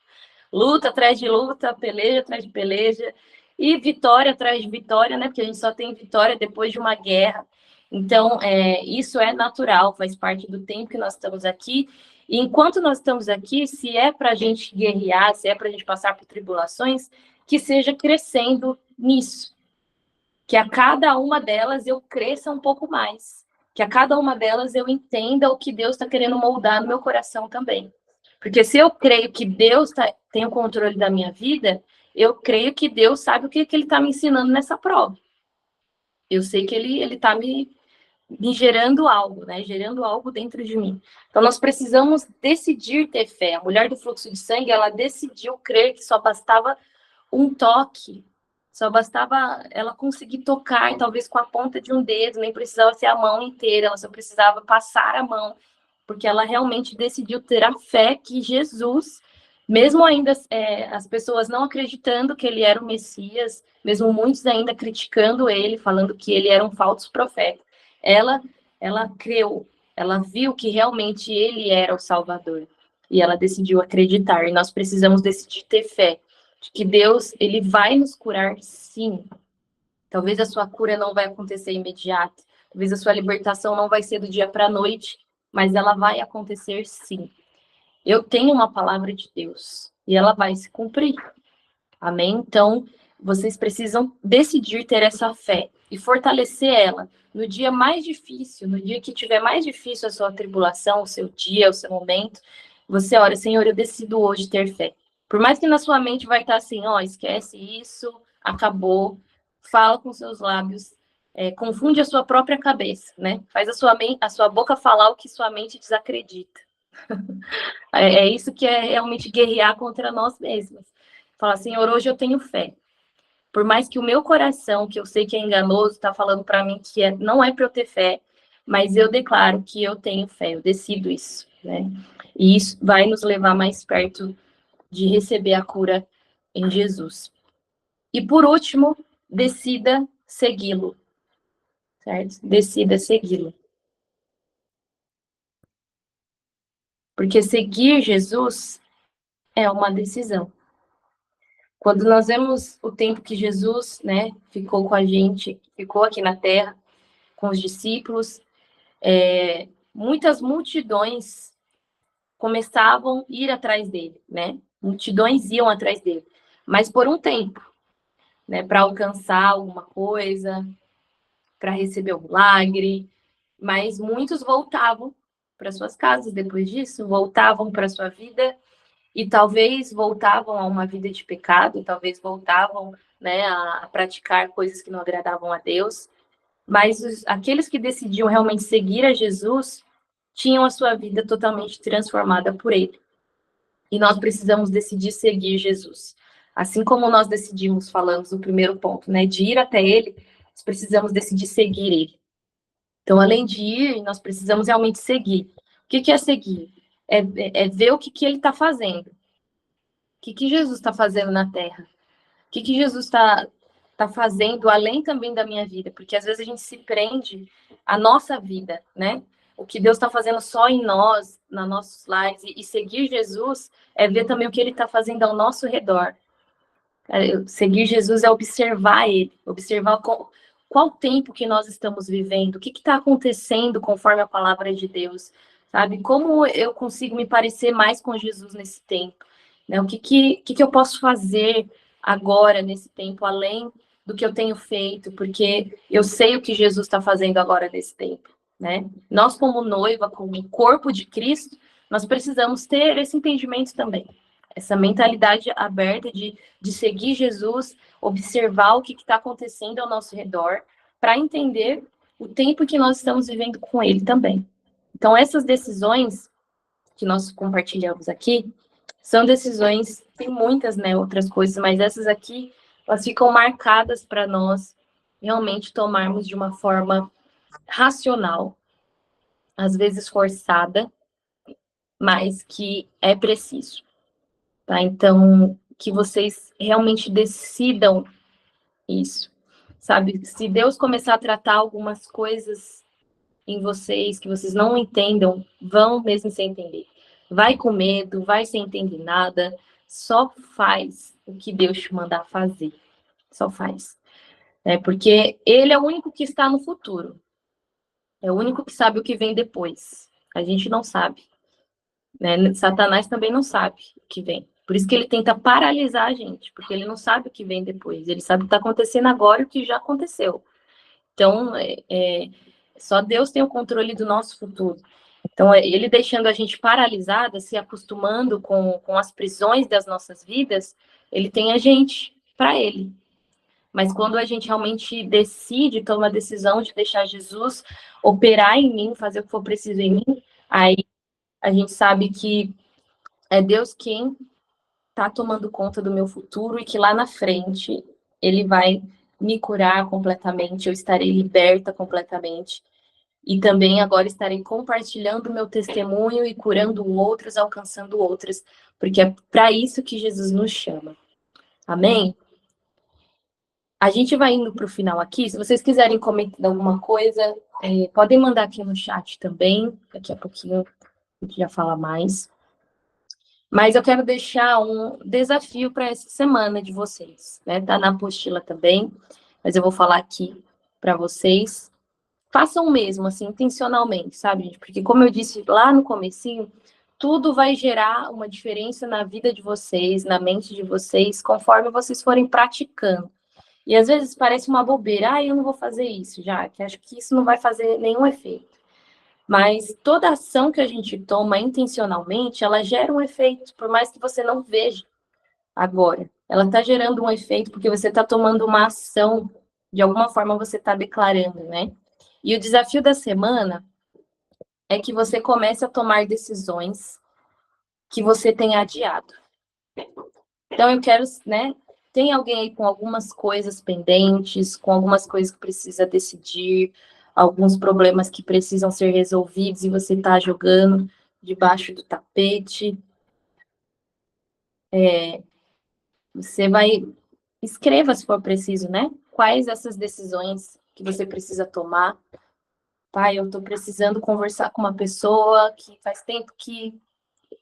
Luta atrás de luta, peleja atrás de peleja, e vitória atrás de vitória, né? Porque a gente só tem vitória depois de uma guerra. Então, isso é natural, faz parte do tempo que nós estamos aqui. E enquanto nós estamos aqui, se é para a gente guerrear, se é para a gente passar por tribulações, que seja crescendo nisso. Que a cada uma delas eu cresça um pouco mais. Que a cada uma delas eu entenda o que Deus está querendo moldar no meu coração também. Porque se eu creio que Deus tem o controle da minha vida, eu creio que Deus sabe o que Ele está me ensinando nessa prova. Eu sei que Ele está me gerando algo, né? Gerando algo dentro de mim. Então, nós precisamos decidir ter fé. A mulher do fluxo de sangue, ela decidiu crer que só bastava um toque. Só bastava ela conseguir tocar, talvez com a ponta de um dedo, nem precisava ser a mão inteira, ela só precisava passar a mão, porque ela realmente decidiu ter a fé que Jesus, mesmo ainda as pessoas não acreditando que ele era o Messias, mesmo muitos ainda criticando ele, falando que ele era um falso profeta, ela creu, ela viu que realmente ele era o Salvador, e ela decidiu acreditar, e nós precisamos decidir ter fé, de que Deus, ele vai nos curar, sim. Talvez a sua cura não vai acontecer imediata, talvez a sua libertação não vai ser do dia para a noite, mas ela vai acontecer, sim. Eu tenho uma palavra de Deus, e ela vai se cumprir. Amém? Então, vocês precisam decidir ter essa fé e fortalecer ela no dia mais difícil, no dia que tiver mais difícil a sua tribulação, o seu dia, o seu momento. Você ora, Senhor, eu decido hoje ter fé. Por mais que na sua mente vai estar assim, ó, esquece isso, acabou, fala com seus lábios, confunde a sua própria cabeça, né? Faz a sua boca falar o que sua mente desacredita. É isso que é realmente guerrear contra nós mesmos. Falar, Senhor, hoje eu tenho fé. Por mais que o meu coração, que eu sei que é enganoso, está falando para mim que não é para eu ter fé, mas eu declaro que eu tenho fé, eu decido isso, né? E isso vai nos levar mais perto de receber a cura em Jesus. E por último, decida segui-lo, certo? Decida segui-lo. Porque seguir Jesus é uma decisão. Quando nós vemos o tempo que Jesus, né, ficou com a gente, ficou aqui na Terra, com os discípulos, muitas multidões começavam a ir atrás dele, né? Multidões iam atrás dele, mas por um tempo, né, para alcançar alguma coisa, para receber um milagre, mas muitos voltavam para suas casas depois disso, voltavam para sua vida e talvez voltavam a uma vida de pecado, talvez voltavam, né, a praticar coisas que não agradavam a Deus, mas aqueles que decidiam realmente seguir a Jesus tinham a sua vida totalmente transformada por ele. E nós precisamos decidir seguir Jesus. Assim como nós decidimos, falamos no primeiro ponto, né, de ir até ele, nós precisamos decidir seguir ele. Então, além de ir, nós precisamos realmente seguir. O que é seguir? É ver o que ele está fazendo. O que Jesus está fazendo na Terra? O que Jesus está fazendo além também da minha vida? Porque às vezes a gente se prende à nossa vida, né? O que Deus está fazendo só em nós, nos nossos lares. E seguir Jesus é ver também o que ele está fazendo ao nosso redor. Seguir Jesus é observar ele, observar qual tempo que nós estamos vivendo, o que está acontecendo conforme a palavra de Deus, sabe? Como eu consigo me parecer mais com Jesus nesse tempo, né? O que eu posso fazer agora nesse tempo, além do que eu tenho feito, porque eu sei o que Jesus está fazendo agora nesse tempo, né? Nós, como noiva, como corpo de Cristo, nós precisamos ter esse entendimento também, essa mentalidade aberta de seguir Jesus, observar o que está acontecendo ao nosso redor, para entender o tempo que nós estamos vivendo com Ele também. Então, essas decisões que nós compartilhamos aqui, são decisões, tem muitas, né, outras coisas, mas essas aqui, elas ficam marcadas para nós realmente tomarmos de uma forma racional, às vezes forçada, mas que é preciso, tá? Então, que vocês realmente decidam isso, sabe? Se Deus começar a tratar algumas coisas em vocês que vocês não entendam, vão mesmo sem entender. Vai com medo, vai sem entender nada, só faz o que Deus te mandar fazer. Só faz. Porque Ele é o único que está no futuro. É o único que sabe o que vem depois. A gente não sabe. Né? Satanás também não sabe o que vem. Por isso que ele tenta paralisar a gente, porque ele não sabe o que vem depois. Ele sabe o que está acontecendo agora e o que já aconteceu. Então, só Deus tem o controle do nosso futuro. Então, ele deixando a gente paralisada, se acostumando com as prisões das nossas vidas, ele tem a gente para ele. Mas quando a gente realmente decide, toma a decisão de deixar Jesus operar em mim, fazer o que for preciso em mim, aí a gente sabe que é Deus quem está tomando conta do meu futuro e que lá na frente ele vai me curar completamente, eu estarei liberta completamente. E também agora estarei compartilhando meu testemunho e curando outros, alcançando outros, porque é para isso que Jesus nos chama. Amém? A gente vai indo para o final aqui. Se vocês quiserem comentar alguma coisa, podem mandar aqui no chat também. Daqui a pouquinho a gente já fala mais. Mas eu quero deixar um desafio para essa semana de vocês, né? Tá na apostila também, mas eu vou falar aqui para vocês. Façam mesmo, assim, intencionalmente, sabe, gente? Porque, como eu disse lá no comecinho, tudo vai gerar uma diferença na vida de vocês, na mente de vocês, conforme vocês forem praticando. E às vezes parece uma bobeira, eu não vou fazer isso já, que acho que isso não vai fazer nenhum efeito. Mas toda ação que a gente toma intencionalmente, ela gera um efeito, por mais que você não veja. agora. Ela está gerando um efeito porque você está tomando uma ação, de alguma forma você está declarando, né? E o desafio da semana é que você comece a tomar decisões que você tem adiado. Então eu quero, né? Tem alguém aí com algumas coisas pendentes, com algumas coisas que precisa decidir, alguns problemas que precisam ser resolvidos e você está jogando debaixo do tapete. Você vai escreva se for preciso, né? Quais essas decisões que você precisa tomar. Pai, eu estou precisando conversar com uma pessoa que faz tempo que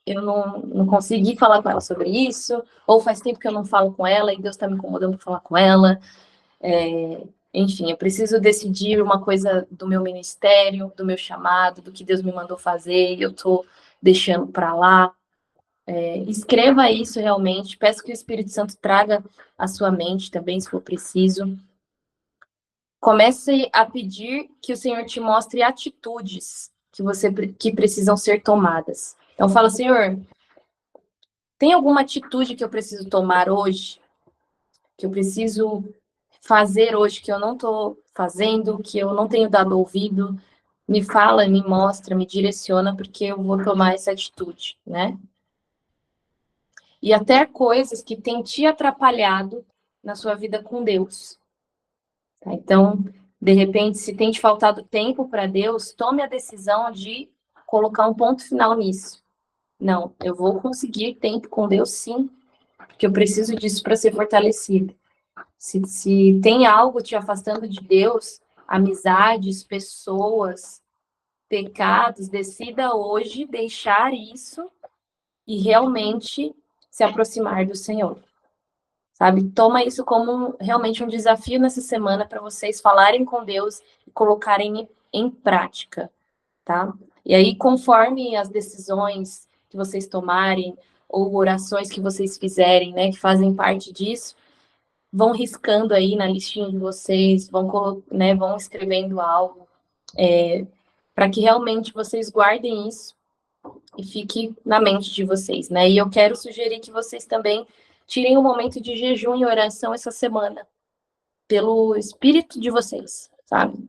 eu não consegui falar com ela sobre isso, ou faz tempo que eu não falo com ela e Deus está me incomodando para falar com ela. Enfim, eu preciso decidir uma coisa do meu ministério, do meu chamado, do que Deus me mandou fazer e eu estou deixando para lá. Escreva isso realmente, peço que o Espírito Santo traga à sua mente também, se for preciso. Comece a pedir que o Senhor te mostre atitudes que precisam ser tomadas. Então fala, Senhor, tem alguma atitude que eu preciso tomar hoje? Que eu preciso fazer hoje que eu não estou fazendo, que eu não tenho dado ouvido? Me fala, me mostra, me direciona, porque eu vou tomar essa atitude, né? E até coisas que têm te atrapalhado na sua vida com Deus. Tá? Então, de repente, se tem te faltado tempo para Deus, tome a decisão de colocar um ponto final nisso. Não, eu vou conseguir tempo com Deus, sim, porque eu preciso disso para ser fortalecido. Se tem algo te afastando de Deus, amizades, pessoas, pecados, decida hoje deixar isso e realmente se aproximar do Senhor. Sabe? Toma isso como realmente um desafio nessa semana para vocês falarem com Deus e colocarem em prática, tá? E aí, conforme as decisões que vocês tomarem ou orações que vocês fizerem, né, que fazem parte disso, vão riscando aí na listinha de vocês, vão escrevendo algo, para que realmente vocês guardem isso e fique na mente de vocês, né? E eu quero sugerir que vocês também tirem um momento de jejum e oração essa semana, pelo espírito de vocês, sabe?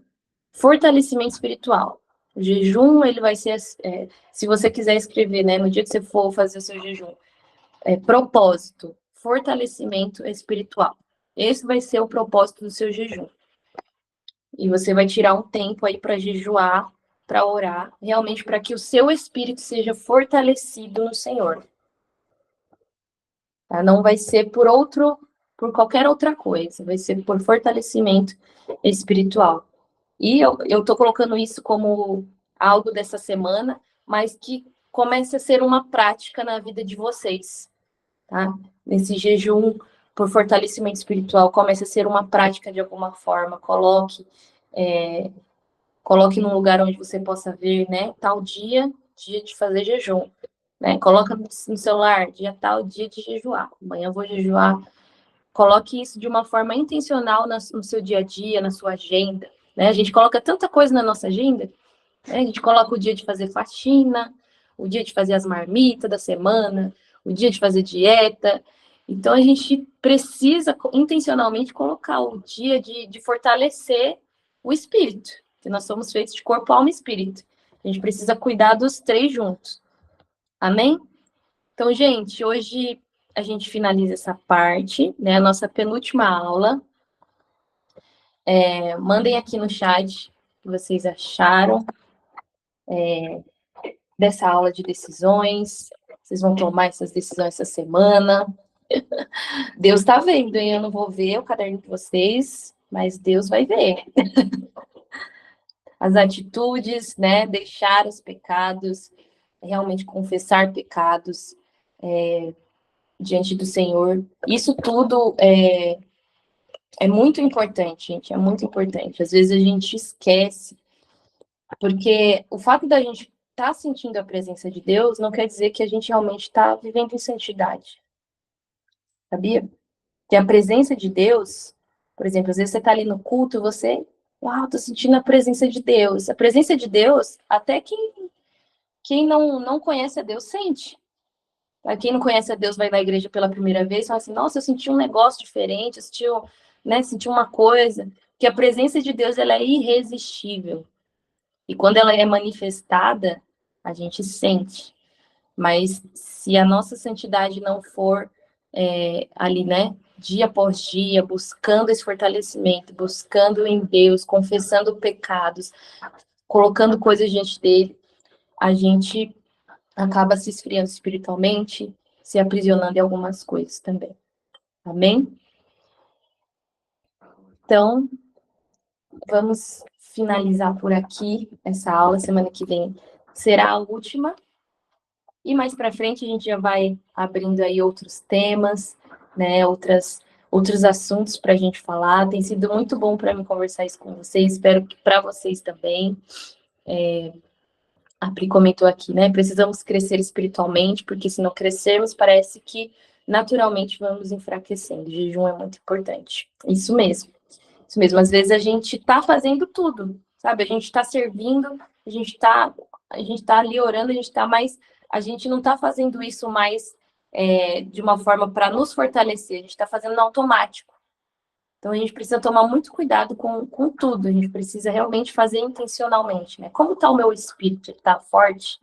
Fortalecimento espiritual. O jejum, ele vai ser, se você quiser escrever, né, no dia que você for fazer o seu jejum, propósito, fortalecimento espiritual. Esse vai ser o propósito do seu jejum. E você vai tirar um tempo aí para jejuar, para orar, realmente para que o seu espírito seja fortalecido no Senhor. Tá? Não vai ser por qualquer outra coisa, vai ser por fortalecimento espiritual. E eu tô colocando isso como algo dessa semana, mas que comece a ser uma prática na vida de vocês, tá? Nesse jejum por fortalecimento espiritual, comece a ser uma prática de alguma forma. Coloque num lugar onde você possa ver, né? Tal dia de fazer jejum, né? Coloca no celular, dia tal, dia de jejuar. Amanhã eu vou jejuar. Coloque isso de uma forma intencional no seu dia a dia, na sua agenda, né? A gente coloca tanta coisa na nossa agenda, né? A gente coloca o dia de fazer faxina, o dia de fazer as marmitas da semana, o dia de fazer dieta. Então, a gente precisa intencionalmente colocar o dia de fortalecer o espírito, que nós somos feitos de corpo, alma e espírito. A gente precisa cuidar dos três juntos. Amém? Então, gente, hoje a gente finaliza essa parte, né? A nossa penúltima aula. Mandem aqui no chat o que vocês acharam dessa aula de decisões. Vocês vão tomar essas decisões essa semana. Deus está vendo, hein? Eu não vou ver o caderno de vocês, mas Deus vai ver. As atitudes, né? Deixar os pecados, realmente confessar pecados diante do Senhor. Isso tudo é muito importante, gente. É muito importante. Às vezes a gente esquece, porque o fato da gente estar sentindo a presença de Deus não quer dizer que a gente realmente está vivendo em santidade. Sabia? Que a presença de Deus, por exemplo, às vezes você está ali no culto e você, uau, tô sentindo a presença de Deus. A presença de Deus, até quem não conhece a Deus sente. Para quem não conhece a Deus, vai na igreja pela primeira vez, fala assim, nossa, eu senti um negócio diferente, senti uma coisa, que a presença de Deus, ela é irresistível. E quando ela é manifestada, a gente sente. Mas se a nossa santidade não for ali, né, dia após dia, buscando esse fortalecimento, buscando em Deus, confessando pecados, colocando coisas diante dele, a gente acaba se esfriando espiritualmente, se aprisionando em algumas coisas também. Amém? Então, vamos finalizar por aqui essa aula. Semana que vem será a última. E mais para frente a gente já vai abrindo aí outros temas, né? Outros assuntos para a gente falar. Tem sido muito bom para mim conversar isso com vocês. Espero que para vocês também. A Pri comentou aqui, né? Precisamos crescer espiritualmente, porque se não crescermos, parece que naturalmente vamos enfraquecendo. O jejum é muito importante. Isso mesmo. Isso mesmo. Às vezes a gente está fazendo tudo, sabe? A gente está servindo, a gente tá ali orando, a gente não está fazendo isso mais de uma forma para nos fortalecer. A gente está fazendo no automático. Então, a gente precisa tomar muito cuidado com tudo. A gente precisa realmente fazer intencionalmente, né? Como está o meu espírito? Ele está forte?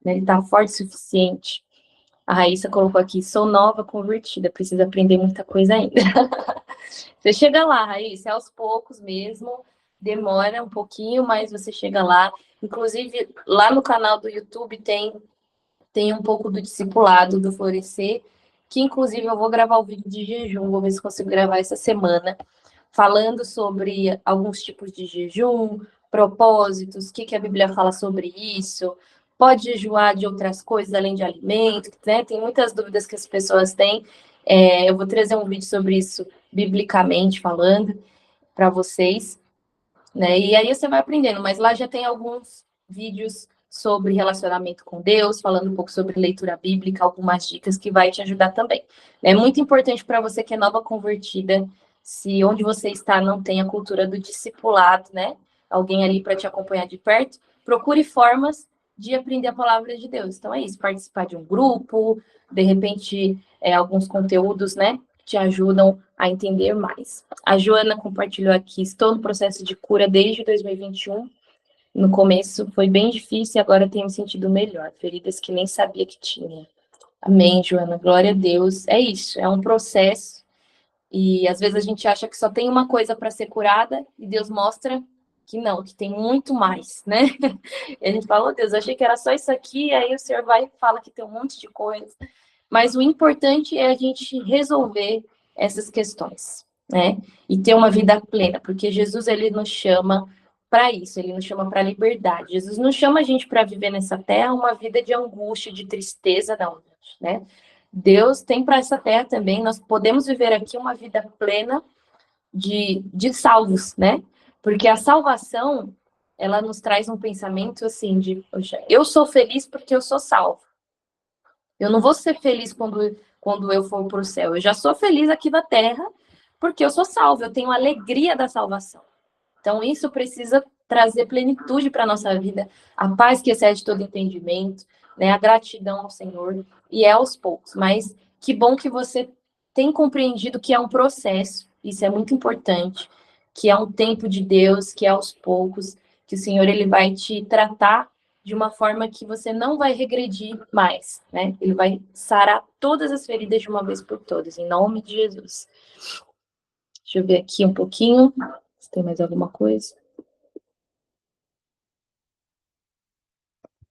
Né? Ele está forte o suficiente? A Raíssa colocou aqui, sou nova, convertida, preciso aprender muita coisa ainda. Você chega lá, Raíssa, é aos poucos mesmo, demora um pouquinho, mas você chega lá. Inclusive, lá no canal do YouTube tem um pouco do discipulado do Florescer, que inclusive eu vou gravar o vídeo de jejum, vou ver se consigo gravar essa semana, falando sobre alguns tipos de jejum, propósitos, o que a Bíblia fala sobre isso, pode jejuar de outras coisas além de alimento, né? Tem muitas dúvidas que as pessoas têm. Eu vou trazer um vídeo sobre isso, biblicamente falando, para vocês, né? E aí você vai aprendendo, mas lá já tem alguns vídeos sobre relacionamento com Deus, falando um pouco sobre leitura bíblica, algumas dicas que vai te ajudar também. É muito importante para você que é nova convertida, se onde você está não tem a cultura do discipulado, né? Alguém ali para te acompanhar de perto, procure formas de aprender a palavra de Deus. Então é isso, participar de um grupo, de repente alguns conteúdos, né? Te ajudam a entender mais. A Joana compartilhou aqui, estou no processo de cura desde 2021. No começo foi bem difícil e agora tenho me sentido melhor. Feridas que nem sabia que tinha. Amém, Joana. Glória a Deus. É isso, é um processo. E às vezes a gente acha que só tem uma coisa para ser curada e Deus mostra que não, que tem muito mais, né? E a gente fala, oh, Deus, achei que era só isso aqui, aí o Senhor vai e fala que tem um monte de coisa. Mas o importante é a gente resolver essas questões, né? E ter uma vida plena, porque Jesus, ele nos chama para isso, ele nos chama para a liberdade. Jesus não chama a gente para viver nessa terra uma vida de angústia, de tristeza, não, né? Deus tem para essa terra também, nós podemos viver aqui uma vida plena de salvos, né? Porque a salvação, ela nos traz um pensamento assim de, poxa, eu sou feliz porque eu sou salvo. Eu não vou ser feliz quando eu for para o céu. Eu já sou feliz aqui na terra porque eu sou salvo, eu tenho a alegria da salvação. Então, isso precisa trazer plenitude para a nossa vida, a paz que excede todo entendimento, né? A gratidão ao Senhor, e é aos poucos. Mas que bom que você tem compreendido que é um processo, isso é muito importante, que é um tempo de Deus, que é aos poucos, que o Senhor ele vai te tratar de uma forma que você não vai regredir mais, né? Ele vai sarar todas as feridas de uma vez por todas, em nome de Jesus. Deixa eu ver aqui um pouquinho, se tem mais alguma coisa.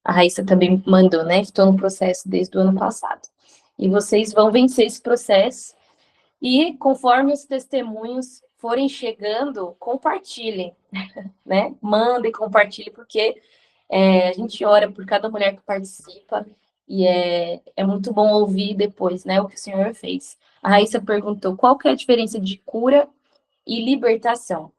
A Raíssa também mandou, né? Estou no processo desde o ano passado. E vocês vão vencer esse processo. E conforme os testemunhos forem chegando, compartilhem, né? Mandem, compartilhem, porque a gente ora por cada mulher que participa e é muito bom ouvir depois, né, o que o Senhor fez. A Raíssa perguntou qual que é a diferença de cura e libertação.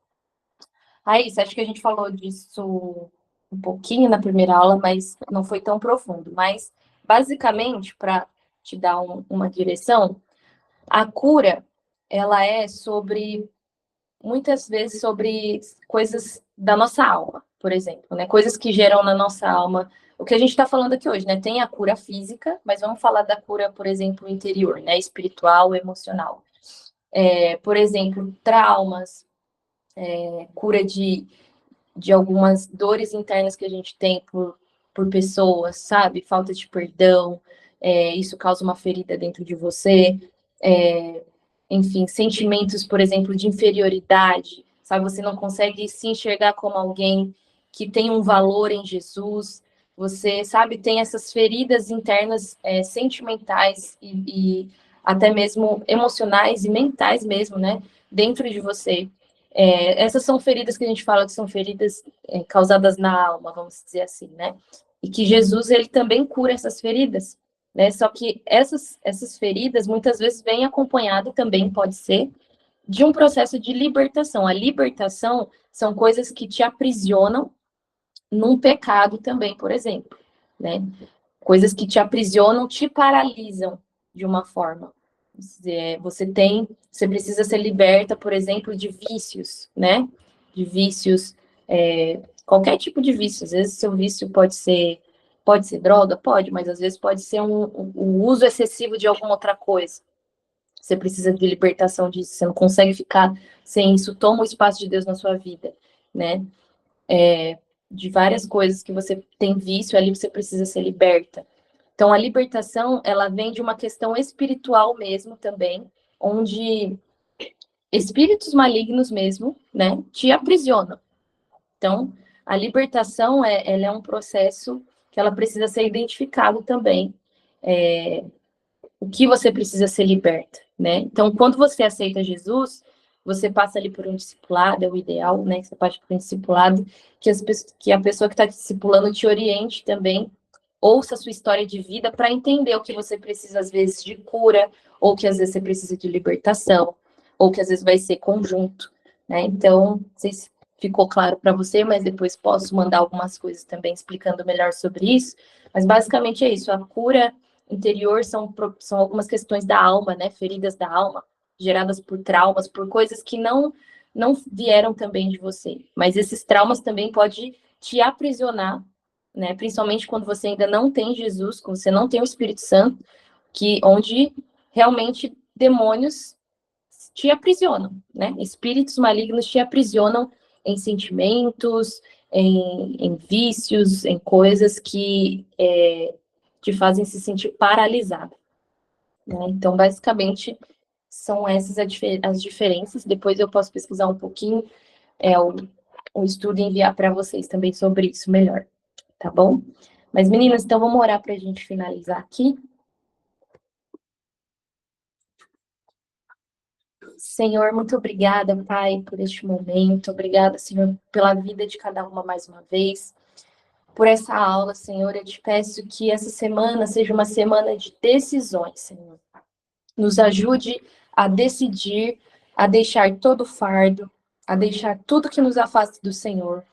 Raíssa, acho que a gente falou disso um pouquinho na primeira aula, mas não foi tão profundo. Mas, basicamente, para te dar uma direção, a cura, ela é muitas vezes sobre coisas da nossa alma, por exemplo, né? Coisas que geram na nossa alma o que a gente está falando aqui hoje, né? Tem a cura física, mas vamos falar da cura, por exemplo, interior, né? Espiritual, emocional. Por exemplo, traumas, cura de algumas dores internas que a gente tem por pessoas, sabe? Falta de perdão, isso causa uma ferida dentro de você. Enfim, sentimentos, por exemplo, de inferioridade, sabe? Você não consegue se enxergar como alguém que tem um valor em Jesus. Você, sabe, tem essas feridas internas sentimentais e até mesmo emocionais e mentais mesmo, né? Dentro de você. Essas são feridas que a gente fala que são feridas causadas na alma, vamos dizer assim, né? E que Jesus, ele também cura essas feridas, né? Só que essas feridas muitas vezes vêm acompanhado também, pode ser, de um processo de libertação. A libertação são coisas que te aprisionam num pecado também, por exemplo, né? Coisas que te aprisionam, te paralisam de uma forma. Você precisa ser liberta, por exemplo, de vícios, né? De vícios, qualquer tipo de vício. Às vezes seu vício pode ser droga, pode, mas às vezes pode ser um uso excessivo de alguma outra coisa. Você precisa de libertação disso, você não consegue ficar sem isso, toma o espaço de Deus na sua vida, né? De várias coisas que você tem vício ali, você precisa ser liberta. Então, a libertação, ela vem de uma questão espiritual mesmo também, onde espíritos malignos mesmo, né, te aprisionam. Então, a libertação, ela é um processo que ela precisa ser identificado também, o que você precisa ser liberta, né? Então, quando você aceita Jesus, você passa ali por um discipulado, é o ideal, né, que você passe por um discipulado, que a pessoa que está discipulando te oriente também, ouça a sua história de vida para entender o que você precisa, às vezes, de cura, ou que às vezes você precisa de libertação, ou que às vezes vai ser conjunto, né? Então, não sei se ficou claro para você, mas depois posso mandar algumas coisas também explicando melhor sobre isso. Mas basicamente é isso, a cura interior são algumas questões da alma, né? Feridas da alma, geradas por traumas, por coisas que não vieram também de você. Mas esses traumas também podem te aprisionar, né? Principalmente quando você ainda não tem Jesus, quando você não tem o Espírito Santo, onde realmente demônios te aprisionam, né? Espíritos malignos te aprisionam em sentimentos, em vícios, em coisas que te fazem se sentir paralisado, né? Então, basicamente, são essas as diferenças. Depois eu posso pesquisar um pouquinho, o estudo e enviar para vocês também sobre isso melhor, tá bom? Mas, meninas, então vamos orar para a gente finalizar aqui. Senhor, muito obrigada, Pai, por este momento. Obrigada, Senhor, pela vida de cada uma mais uma vez. Por essa aula, Senhor, eu te peço que essa semana seja uma semana de decisões, Senhor. Nos ajude a decidir, a deixar todo o fardo, a deixar tudo que nos afaste do Senhor.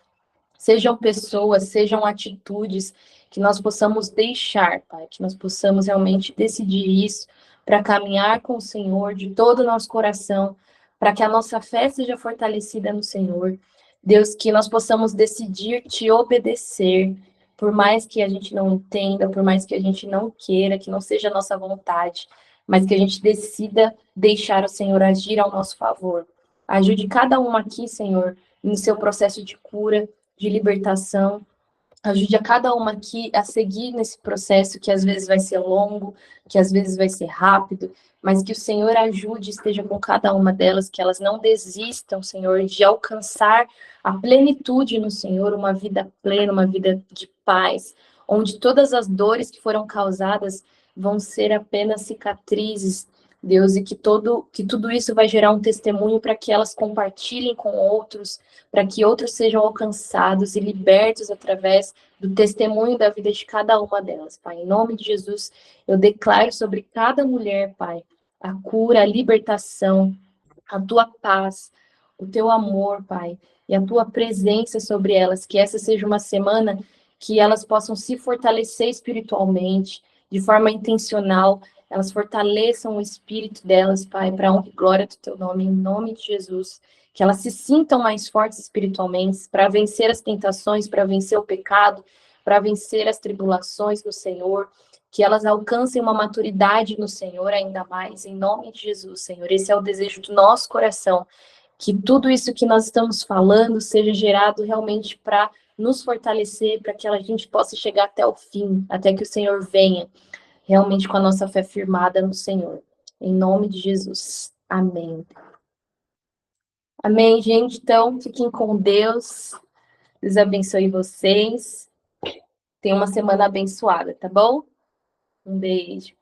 Sejam pessoas, sejam atitudes que nós possamos deixar, Pai, que nós possamos realmente decidir isso para caminhar com o Senhor de todo o nosso coração, para que a nossa fé seja fortalecida no Senhor. Deus, que nós possamos decidir te obedecer, por mais que a gente não entenda, por mais que a gente não queira, que não seja a nossa vontade, mas que a gente decida deixar o Senhor agir ao nosso favor. Ajude cada um aqui, Senhor, no seu processo de cura, de libertação. Ajude a cada uma aqui a seguir nesse processo que às vezes vai ser longo, que às vezes vai ser rápido, mas que o Senhor ajude, esteja com cada uma delas, que elas não desistam, Senhor, de alcançar a plenitude no Senhor, uma vida plena, uma vida de paz, onde todas as dores que foram causadas vão ser apenas cicatrizes, Deus, e que tudo isso vai gerar um testemunho para que elas compartilhem com outros, para que outros sejam alcançados e libertos através do testemunho da vida de cada uma delas, Pai. Em nome de Jesus, eu declaro sobre cada mulher, Pai, a cura, a libertação, a tua paz, o teu amor, Pai, e a tua presença sobre elas, que essa seja uma semana que elas possam se fortalecer espiritualmente, de forma intencional, elas fortaleçam o espírito delas, Pai, para a honra e glória do teu nome, em nome de Jesus. Que elas se sintam mais fortes espiritualmente, para vencer as tentações, para vencer o pecado, para vencer as tribulações no Senhor, que elas alcancem uma maturidade no Senhor ainda mais, em nome de Jesus, Senhor. Esse é o desejo do nosso coração, que tudo isso que nós estamos falando seja gerado realmente para nos fortalecer, para que a gente possa chegar até o fim, até que o Senhor venha, realmente com a nossa fé firmada no Senhor. Em nome de Jesus. Amém. Amém, gente. Então, fiquem com Deus. Deus abençoe vocês. Tenham uma semana abençoada, tá bom? Um beijo.